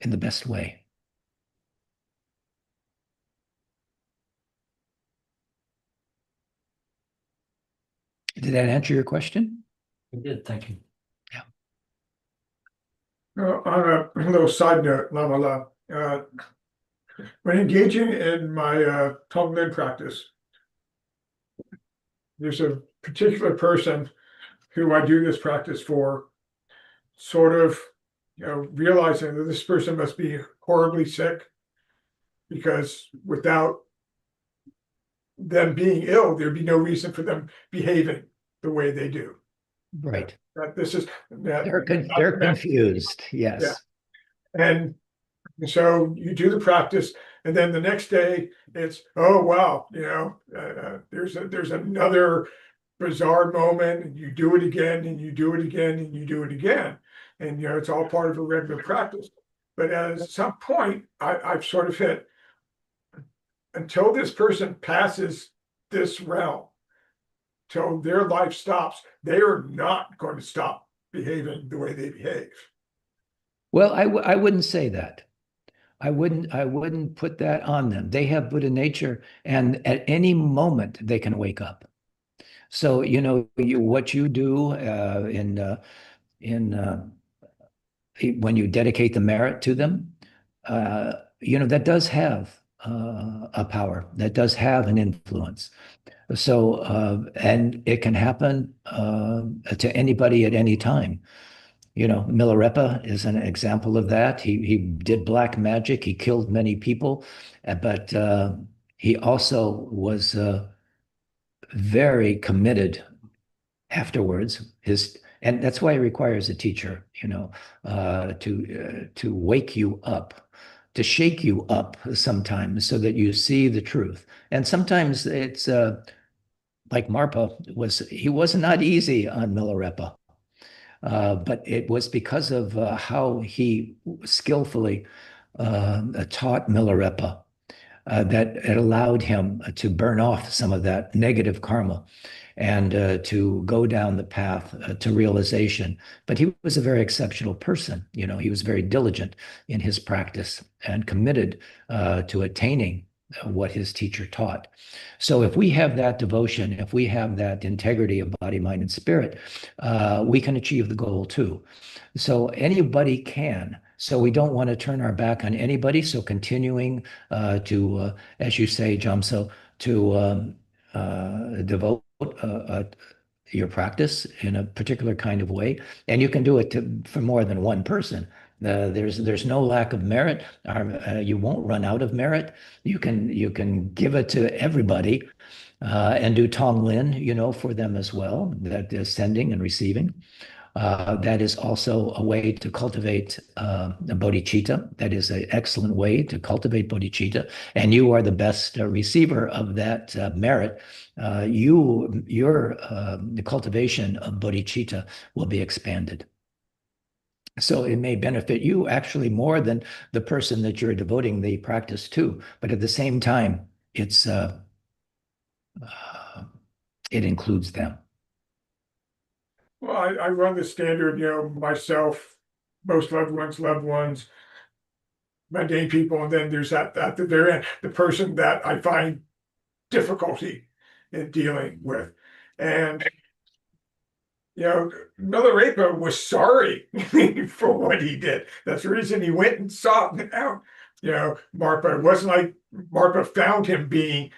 in the best way. Did that answer your question? It did, thank you. On a little side note, Lamala, when engaging in my Tonglen practice, there's a particular person who I do this practice for, sort of, realizing that this person must be horribly sick, because without them being ill, there'd be no reason for them behaving the way they do. Right. They're They're confused. Yes. Yeah. And so you do the practice, and then the next day it's, oh wow, there's another bizarre moment, and you do it again, and you do it again, and you do it again, and it's all part of a regular practice. But at some point, I've sort of hit, until this person passes this realm, till their life stops, they are not going to stop behaving the way they behave. Well, I wouldn't say that. I wouldn't put that on them. They have Buddha nature, and at any moment they can wake up. So, what you do in when you dedicate the merit to them, that does have a power, that does have an influence. So, and it can happen to anybody at any time. Milarepa is an example of that. He did black magic. He killed many people, but he also was very committed afterwards. And that's why it requires a teacher, to wake you up, to shake you up sometimes, so that you see the truth. And sometimes it's like Marpa he was not easy on Milarepa. But it was because of how he skillfully taught Milarepa that it allowed him to burn off some of that negative karma and to go down the path to realization. But he was a very exceptional person. He was very diligent in his practice and committed to attaining what his teacher taught. So if we have that devotion, if we have that integrity of body, mind, and spirit, we can achieve the goal too. So anybody can. So we don't want to turn our back on anybody. So continuing as you say, Jamso, to devote your practice in a particular kind of way, and you can do it for more than one person. There's no lack of merit. You won't run out of merit. You can give it to everybody, and do Tonglen, for them as well. That is sending and receiving. That is also a way to cultivate bodhicitta. That is an excellent way to cultivate bodhicitta. And you are the best receiver of that merit. The cultivation of bodhicitta will be expanded. So it may benefit you actually more than the person that you're devoting the practice to. But at the same time, it includes them. Well, I run the standard, myself, most loved ones, mundane people, and then there's that at the very end, the person that I find difficulty in dealing with. And Milarepa was sorry for what he did. That's the reason he went and sought out, Marpa. It wasn't like Marpa found him being,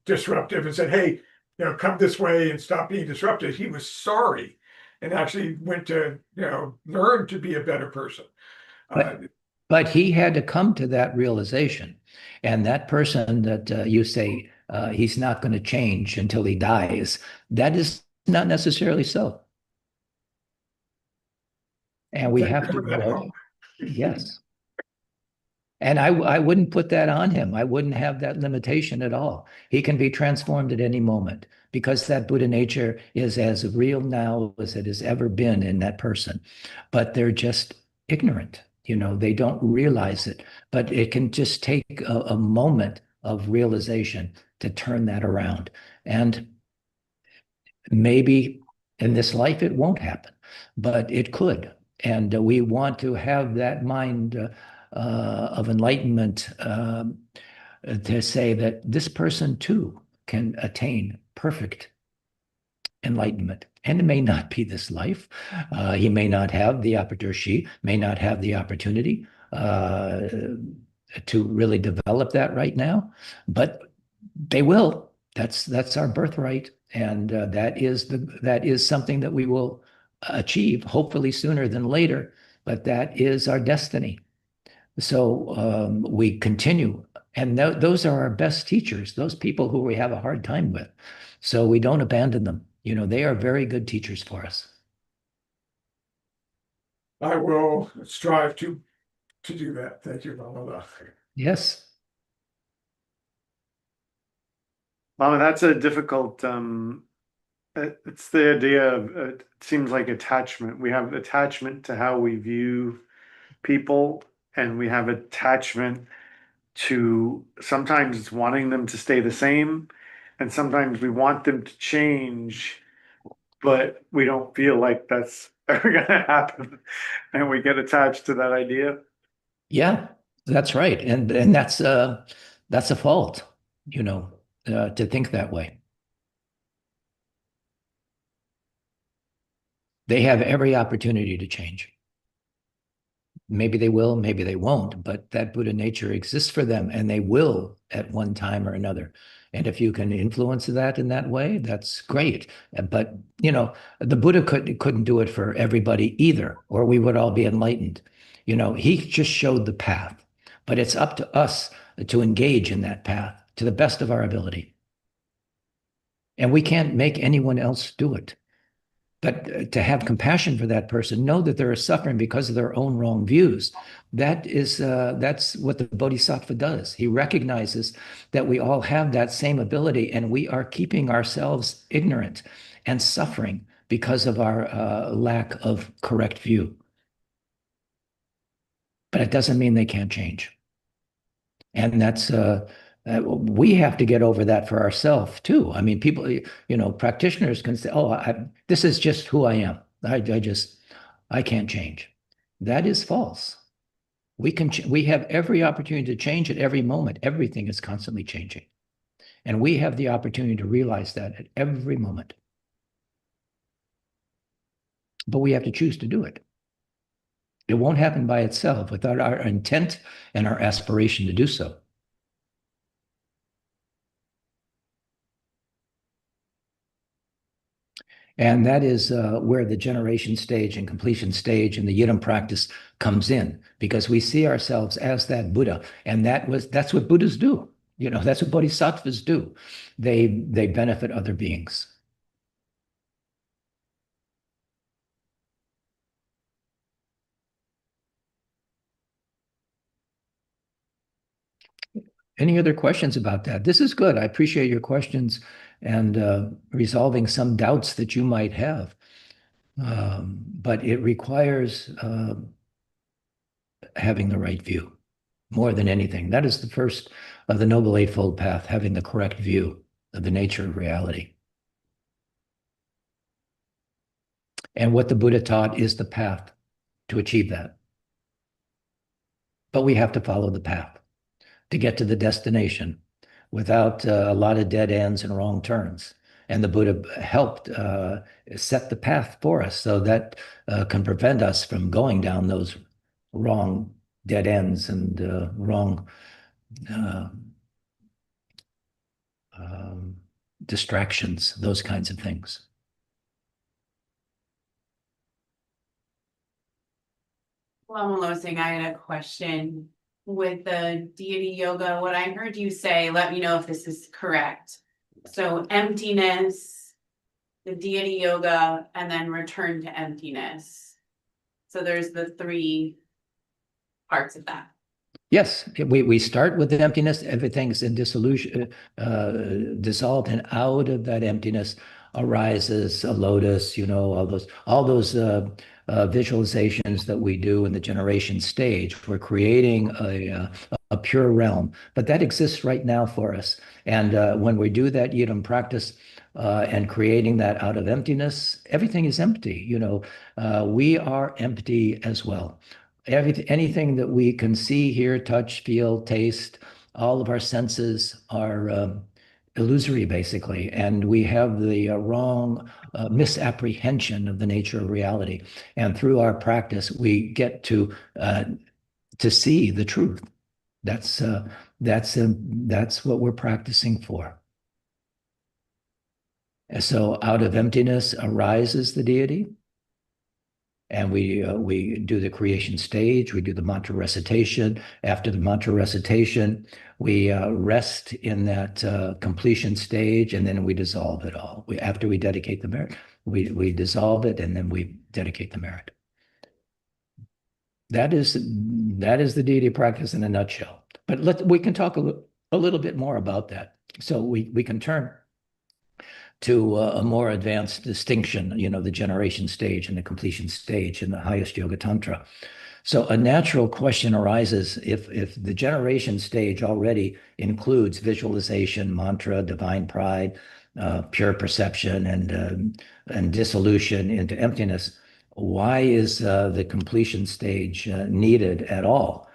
disruptive and said, hey, come this way and stop being disruptive. He was sorry and actually went to, learn to be a better person. But he had to come to that realization. And that person that you say he's not going to change until he dies, that is not necessarily so. And we have to, yes. And I wouldn't put that on him. I wouldn't have that limitation at all. He can be transformed at any moment because that Buddha nature is as real now as it has ever been in that person. But they're just ignorant. They don't realize it. But it can just take a moment of realization to turn that around. And maybe in this life it won't happen, but it could. And we want to have that mind of enlightenment to say that this person too can attain perfect enlightenment. And it may not be this life. He may not have the opportunity, she may not have the opportunity to really develop that right now, but they will. That's our birthright, and that is something that we will achieve, hopefully sooner than later. But that is our destiny. So we continue, and those are our best teachers. Those people who we have a hard time with. So we don't abandon them. They are very good teachers for us. I will strive to do that. Thank you, Mama. Yes. Mama, that's a difficult, it's the idea of, it seems like attachment. We have attachment to how we view people, and we have attachment to sometimes wanting them to stay the same, and sometimes we want them to change, but we don't feel like that's ever going to happen, and we get attached to that idea. Yeah, That's right. And that's a fault, to think that way. They have every opportunity to change. Maybe they will, maybe they won't, but that Buddha nature exists for them and they will at one time or another. And if you can influence that in that way, that's great. But, the Buddha couldn't do it for everybody either, or we would all be enlightened. He just showed the path, but it's up to us to engage in that path to the best of our ability. And we can't make anyone else do it. But to have compassion for that person, know that they're suffering because of their own wrong views. That's what the Bodhisattva does. He recognizes that we all have that same ability, and we are keeping ourselves ignorant and suffering because of our lack of correct view. But it doesn't mean they can't change. And that's we have to get over that for ourselves too. I mean, people, practitioners can say, "Oh, this is just who I am. I can't change." That is false. We have every opportunity to change at every moment. Everything is constantly changing, and we have the opportunity to realize that at every moment. But we have to choose to do it. It won't happen by itself without our intent and our aspiration to do so. And that is where the generation stage and completion stage and the Yidam practice comes in, because we see ourselves as that Buddha. And that's what Buddhas do. That's what bodhisattvas do. They benefit other beings. Any other questions about that? This is good. I appreciate your questions and resolving some doubts that you might have. But it requires having the right view more than anything. That is the first of the Noble Eightfold Path, having the correct view of the nature of reality. And what the Buddha taught is the path to achieve that. But we have to follow the path to get to the destination without a lot of dead ends and wrong turns. And the Buddha helped set the path for us so that can prevent us from going down those wrong dead ends and wrong distractions, those kinds of things. Well, Melosing, I had a question with the deity yoga. What I heard you say, let me know if this is correct. So emptiness, the deity yoga, and then return to emptiness. So there's the three parts of that. Yes, we start with the emptiness. Everything's in dissolution, dissolved, and out of that emptiness arises a lotus. All those visualizations that we do in the generation stage. We're creating a pure realm, but that exists right now for us. And when we do that Yidam practice and creating that out of emptiness, everything is empty. We are empty as well. Anything that we can see, hear, touch, feel, taste, all of our senses are illusory, basically, and we have the wrong misapprehension of the nature of reality. And through our practice, we get to see the truth. That's what we're practicing for. And so, out of emptiness arises the deity. And we do the creation stage, we do the mantra recitation. After the mantra recitation, we rest in that completion stage, and then we dissolve it all. After we dedicate the merit, we dissolve it, and then we dedicate the merit. That is the deity practice in a nutshell. But we can talk a little bit more about that. So we can turn to a more advanced distinction, the generation stage and the completion stage in the highest Yoga Tantra. So a natural question arises if the generation stage already includes visualization, mantra, divine pride, pure perception, and dissolution into emptiness, why is the completion stage needed at all?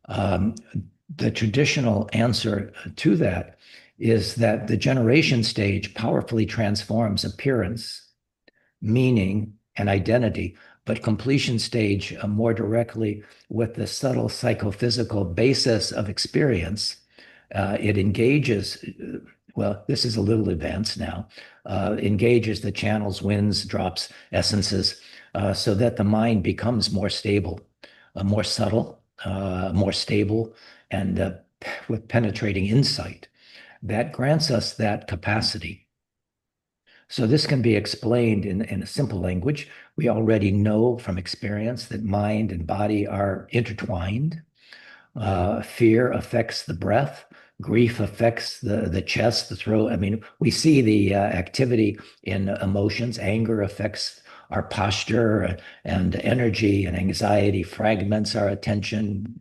The traditional answer to that is that the generation stage powerfully transforms appearance, meaning, and identity, but completion stage more directly with the subtle psychophysical basis of experience. It engages, well, this is a little advanced now, engages the channels, winds, drops, essences, so that the mind becomes more stable, more subtle, more stable, and with penetrating insight. That grants us that capacity. So this can be explained in a simple language. We already know from experience that mind and body are intertwined. Fear affects the breath. Grief affects the chest, the throat. I mean, we see the activity in emotions. Anger affects our posture, and energy, and anxiety fragments our attention.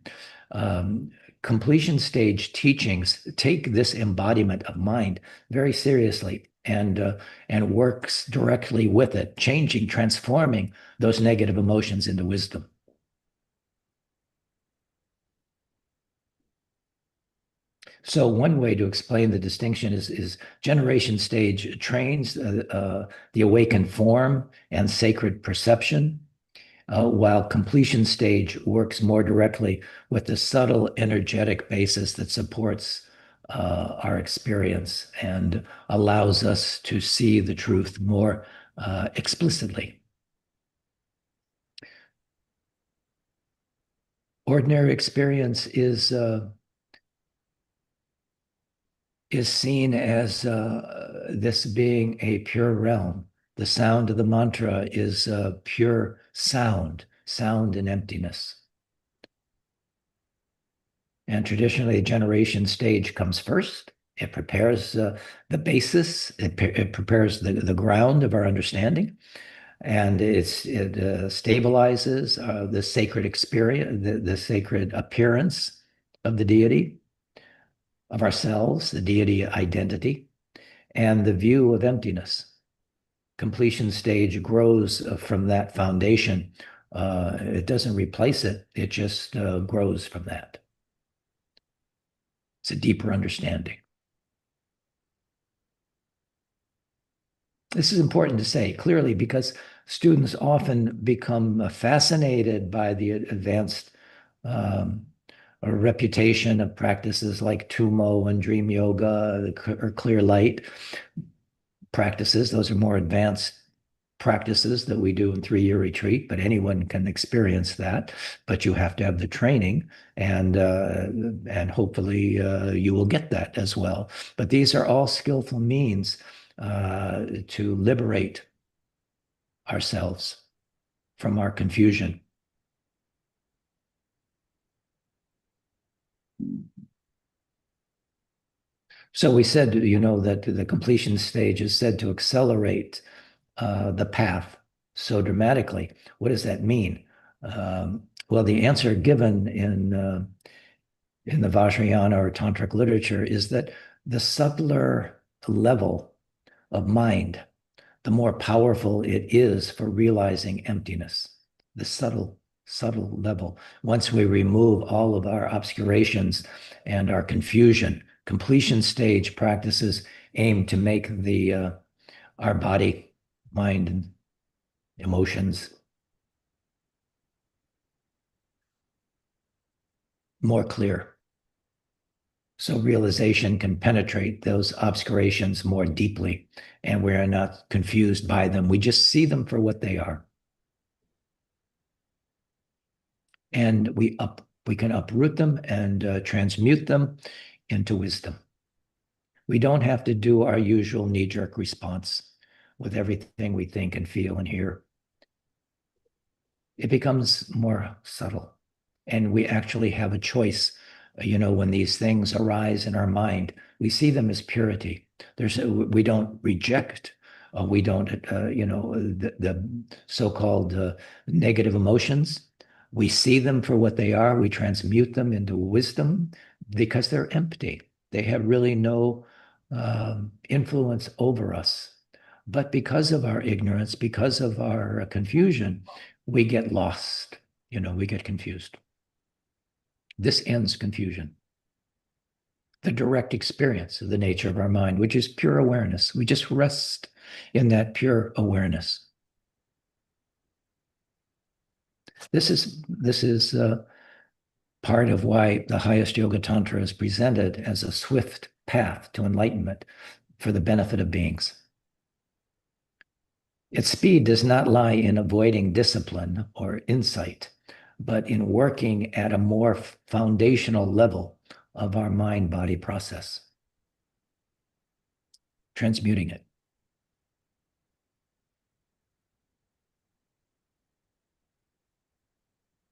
Completion stage teachings take this embodiment of mind very seriously and works directly with it, changing, transforming those negative emotions into wisdom. So one way to explain the distinction is generation stage trains the awakened form and sacred perception, while completion stage works more directly with the subtle energetic basis that supports our experience and allows us to see the truth more explicitly. Ordinary experience is seen as this being a pure realm. The sound of the mantra is pure sound, sound and emptiness. And traditionally, a generation stage comes first. It prepares the basis. It prepares the ground of our understanding, and it stabilizes the sacred experience, the sacred appearance of the deity, of ourselves, the deity identity, and the view of emptiness. Completion stage grows from that foundation. It doesn't replace it. It just grows from that. It's a deeper understanding. This is important to say clearly because students often become fascinated by the advanced reputation of practices like Tumo and Dream Yoga or Clear Light practices. Those are more advanced practices that we do in 3-year retreat, but anyone can experience that. But you have to have the training, and hopefully you will get that as well. But these are all skillful means to liberate ourselves from our confusion. So we said, that the completion stage is said to accelerate the path so dramatically. What does that mean? Well, the answer given in the Vajrayana or Tantric literature is that the subtler level of mind, the more powerful it is for realizing emptiness. The subtle level. Once we remove all of our obscurations and our confusion, completion stage practices aim to make our body, mind, and emotions more clear. So realization can penetrate those obscurations more deeply, and we're not confused by them. We just see them for what they are. And we can uproot them and transmute them into wisdom. We don't have to do our usual knee-jerk response with everything we think and feel and hear. It becomes more subtle, and we actually have a choice. When these things arise in our mind, we see them as purity. We don't reject, we don't, the so-called negative emotions. We see them for what they are. We transmute them into wisdom because they're empty. They have really no influence over us. But because of our ignorance, because of our confusion, we get lost. We get confused. This ends confusion. The direct experience of the nature of our mind, which is pure awareness. We just rest in that pure awareness. This is part of why the highest Yoga Tantra is presented as a swift path to enlightenment for the benefit of beings. Its speed does not lie in avoiding discipline or insight, but in working at a more foundational level of our mind-body process, transmuting it.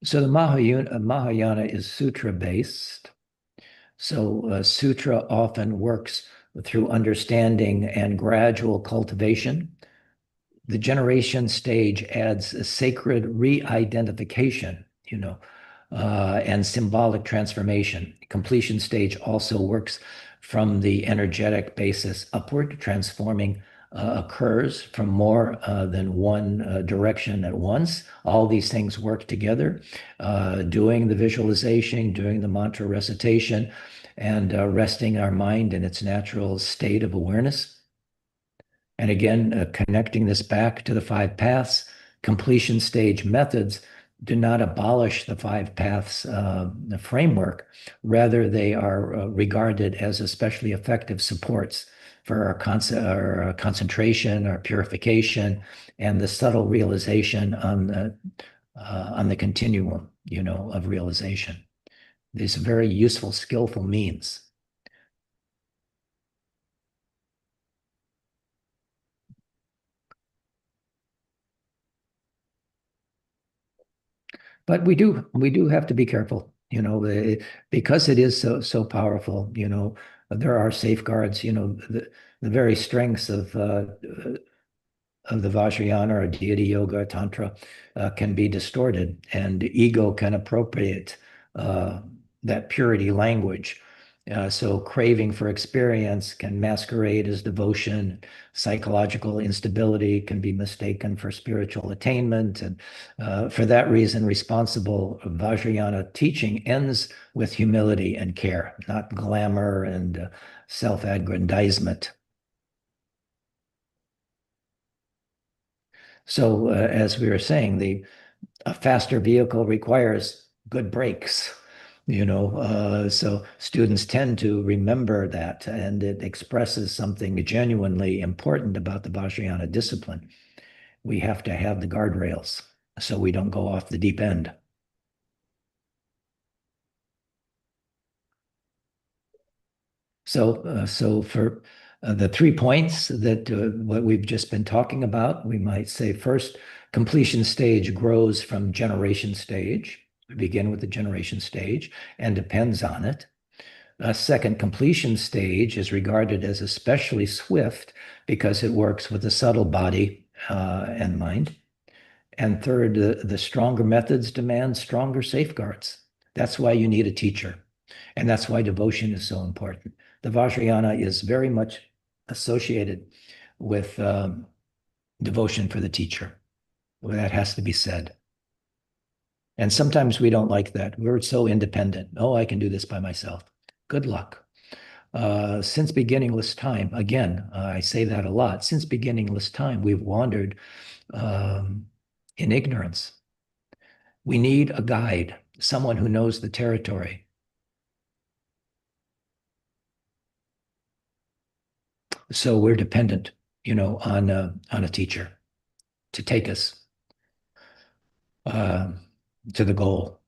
So the Mahayana is sutra-based. So sutra often works through understanding and gradual cultivation. The generation stage adds a sacred re-identification, and symbolic transformation. Completion stage also works from the energetic basis upward. Transforming occurs from more than one direction at once. All these things work together, doing the visualization, doing the mantra recitation, and resting our mind in its natural state of awareness. And again, connecting this back to the 5 paths. Completion stage methods do not abolish the 5 paths the framework. Rather, they are regarded as especially effective supports for our concentration, our purification, and the subtle realization on the continuum, of realization. These are very useful, skillful means. But we do have to be careful, because it is so powerful. There are safeguards. The very strengths of the Vajrayana or deity yoga tantra can be distorted, and ego can appropriate that purity language. So craving for experience can masquerade as devotion. Psychological instability can be mistaken for spiritual attainment. And for that reason, responsible Vajrayana teaching ends with humility and care, not glamour and self-aggrandizement. So as we were saying, a faster vehicle requires good brakes. So students tend to remember that, and it expresses something genuinely important about the Vajrayana discipline. We have to have the guardrails so we don't go off the deep end. So for the 3 points that what we've just been talking about, we might say first, completion stage grows from generation stage. We begin with the generation stage and depends on it. Second, completion stage is regarded as especially swift because it works with the subtle body and mind. And third, the stronger methods demand stronger safeguards. That's why you need a teacher. And that's why devotion is so important. The Vajrayana is very much associated with devotion for the teacher. Well, that has to be said. And sometimes we don't like that. We're so independent. Oh, I can do this by myself. Good luck. Since beginningless time, again, I say that a lot. Since beginningless time, we've wandered in ignorance. We need a guide, someone who knows the territory. So we're dependent, on a teacher to take us to the goal.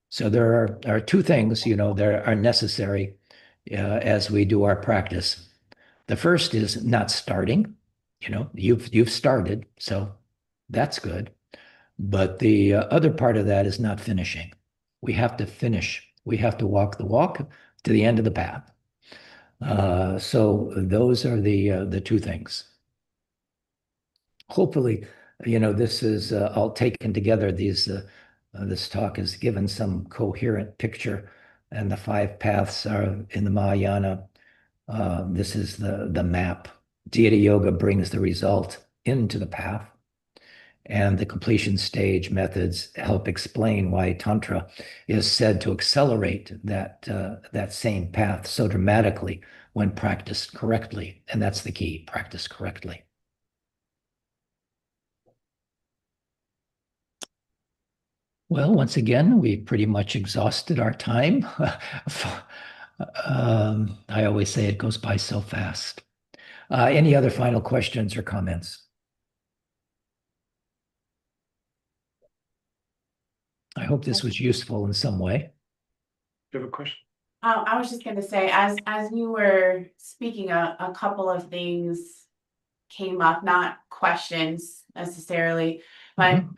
So there are 2 things, that are necessary as we do our practice. The first is not starting. You've started, so that's good. But the other part of that is not finishing. We have to finish. We have to walk the walk to the end of the path. So those are the 2 things. Hopefully, this is all taken together. This talk has given some coherent picture, and the 5 paths are in the Mahayana. This is the map. Deity yoga brings the result into the path, And the completion stage methods help explain why Tantra is said to accelerate that same path so dramatically when practiced correctly. And that's the key, practice correctly. Well, once again, we pretty much exhausted our time. I always say it goes by so fast. Any other final questions or comments? I hope this was useful in some way. Do you have a question? I was just gonna say, as you were speaking, a couple of things came up, not questions necessarily, but Mhm.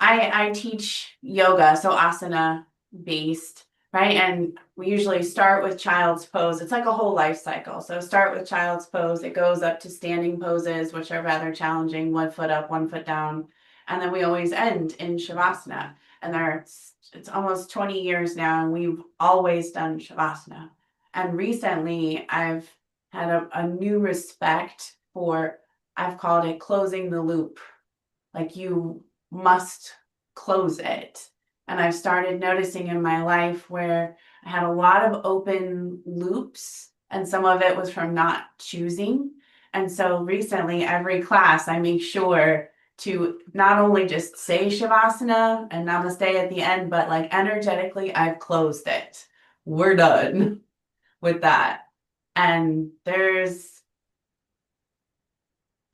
I teach yoga, so asana based, right? And we usually start with child's pose. It's like a whole life cycle. So start with child's pose. It goes up to standing poses, which are rather challenging, 1 foot up, 1 foot down. And then we always end in shavasana. And it's almost 20 years now, and we've always done shavasana. And recently I've had a new respect for, I've called it closing the loop. Like you must close it. And I've started noticing in my life where I had a lot of open loops, and some of it was from not choosing. And so recently, every class, I make sure to not only just say Shavasana and Namaste at the end, but like energetically, I've closed it. We're done with that. And the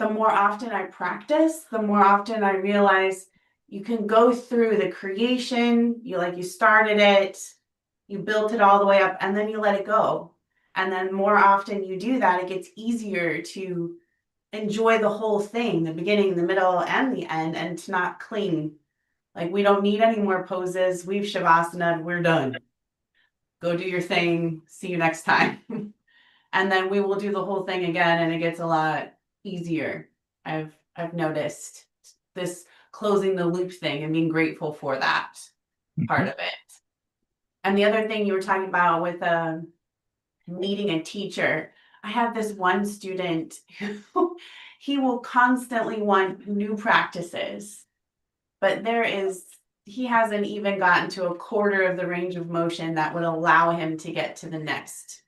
more often I practice, the more often I realize you can go through the creation, you started it, you built it all the way up, and then you let it go. And then more often you do that, it gets easier to enjoy the whole thing, the beginning, the middle, and the end, and to not cling. Like we don't need any more poses. We've shavasana, we're done. Go do your thing. See you next time. And then we will do the whole thing again, and it gets a lot easier. I've noticed this closing the loop thing and being grateful for that part of it. And the other thing you were talking about with needing a teacher, I have this one student who he will constantly want new practices, but he hasn't even gotten to a quarter of the range of motion that would allow him to get to the next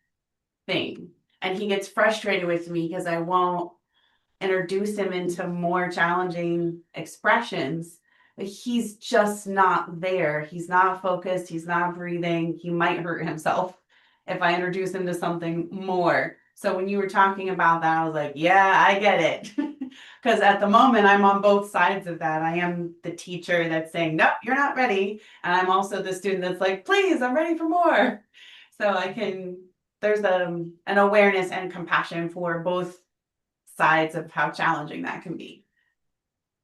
thing. And he gets frustrated with me because I won't introduce him into more challenging expressions, but he's just not there. He's not focused. He's not breathing. He might hurt himself if I introduce him to something more. So when you were talking about that, I was like, yeah, I get it. Because at the moment, I'm on both sides of that. I am the teacher that's saying, nope, you're not ready. And I'm also the student that's like, please, I'm ready for more. So there's an awareness and compassion for both sides of how challenging that can be.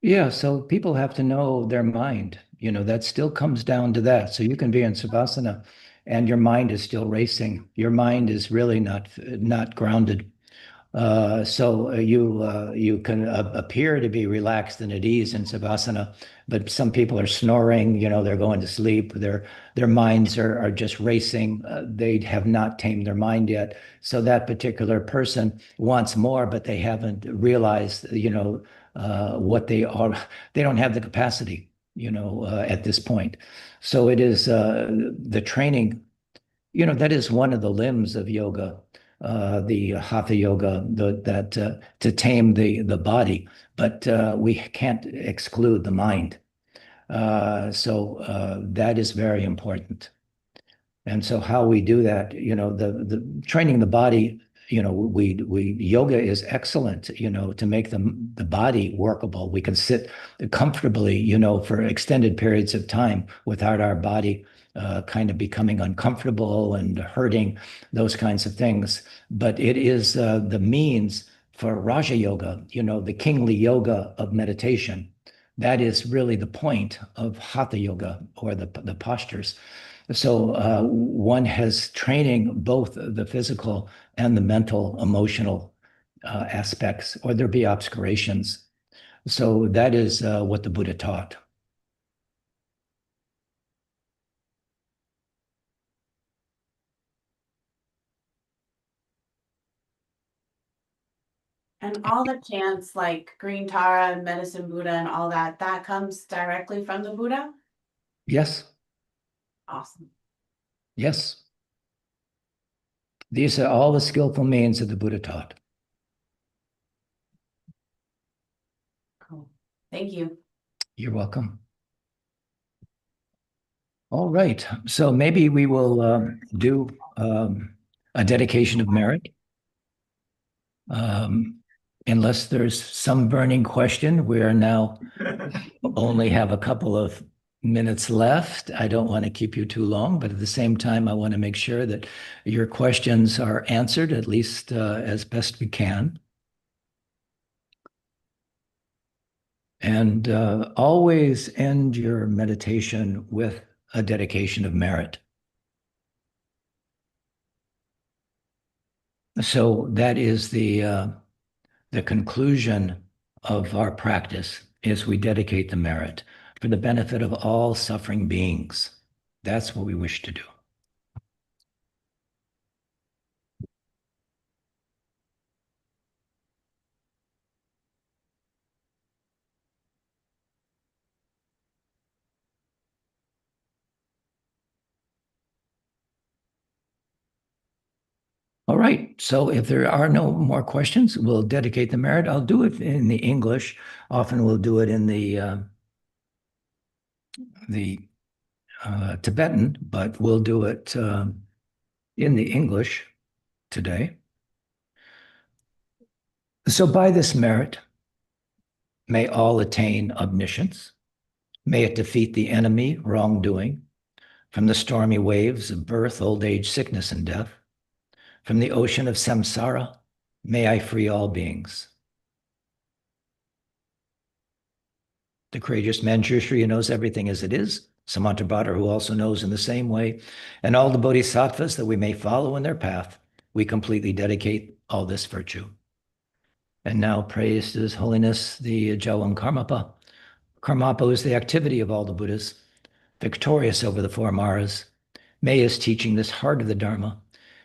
Yeah, so people have to know their mind. That still comes down to that. So you can be in Savasana and your mind is still racing. Your mind is really not grounded. So you can appear to be relaxed and at ease in Savasana, but some people are snoring, they're going to sleep, their minds are just racing. They have not tamed their mind yet. So that particular person wants more, but they haven't realized, what they are. They don't have the capacity, at this point. So it is the training, that is one of the limbs of yoga, the hatha yoga, to tame the body, but we can't exclude the mind. So that is very important. And so how we do that, the training the body, we yoga is excellent, to make the body workable. We can sit comfortably, for extended periods of time without our body kind of becoming uncomfortable and hurting, those kinds of things. But it is the means for Raja Yoga, the kingly yoga of meditation. That is really the point of Hatha Yoga, or the postures. So one has training both the physical and the mental, emotional aspects, or there be obscurations. So that is what the Buddha taught. And all the chants like Green Tara and Medicine Buddha and all that, that comes directly from the Buddha? Yes, Awesome. yes. These are all the skillful means that the Buddha taught. Cool. Thank you. You're welcome. All right, so maybe we will do a dedication of merit. Unless there's some burning question, we are now only have a couple of minutes left. I don't want to keep you too long, but at the same time, I want to make sure that your questions are answered, at least as best we can. And always end your meditation with a dedication of merit. So that is the conclusion of our practice, is we dedicate the merit for the benefit of all suffering beings. That's what we wish to do. All right, so if there are no more questions, we'll dedicate the merit. I'll do it in the English. Often we'll do it in the Tibetan, but we'll do it in the English today. So by this merit, may all attain omniscience. May it defeat the enemy, wrongdoing, from the stormy waves of birth, old age, sickness, and death. From the ocean of samsara, may I free all beings. The courageous Manjushri who knows everything as it is, Samantabhadra who also knows in the same way, and all the bodhisattvas that we may follow in their path, we completely dedicate all this virtue. And now praise to His Holiness the Jawan Karmapa. Karmapa is the activity of all the Buddhas, victorious over the four Maras. May his teaching, this heart of the Dharma,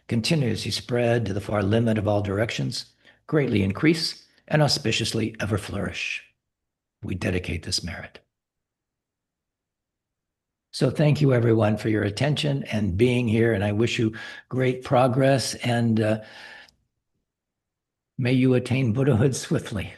continuously spread to the far limit of all directions, greatly increase, and auspiciously ever flourish. We dedicate this merit. So thank you, everyone, for your attention and being here, and I wish you great progress, and may you attain Buddhahood swiftly.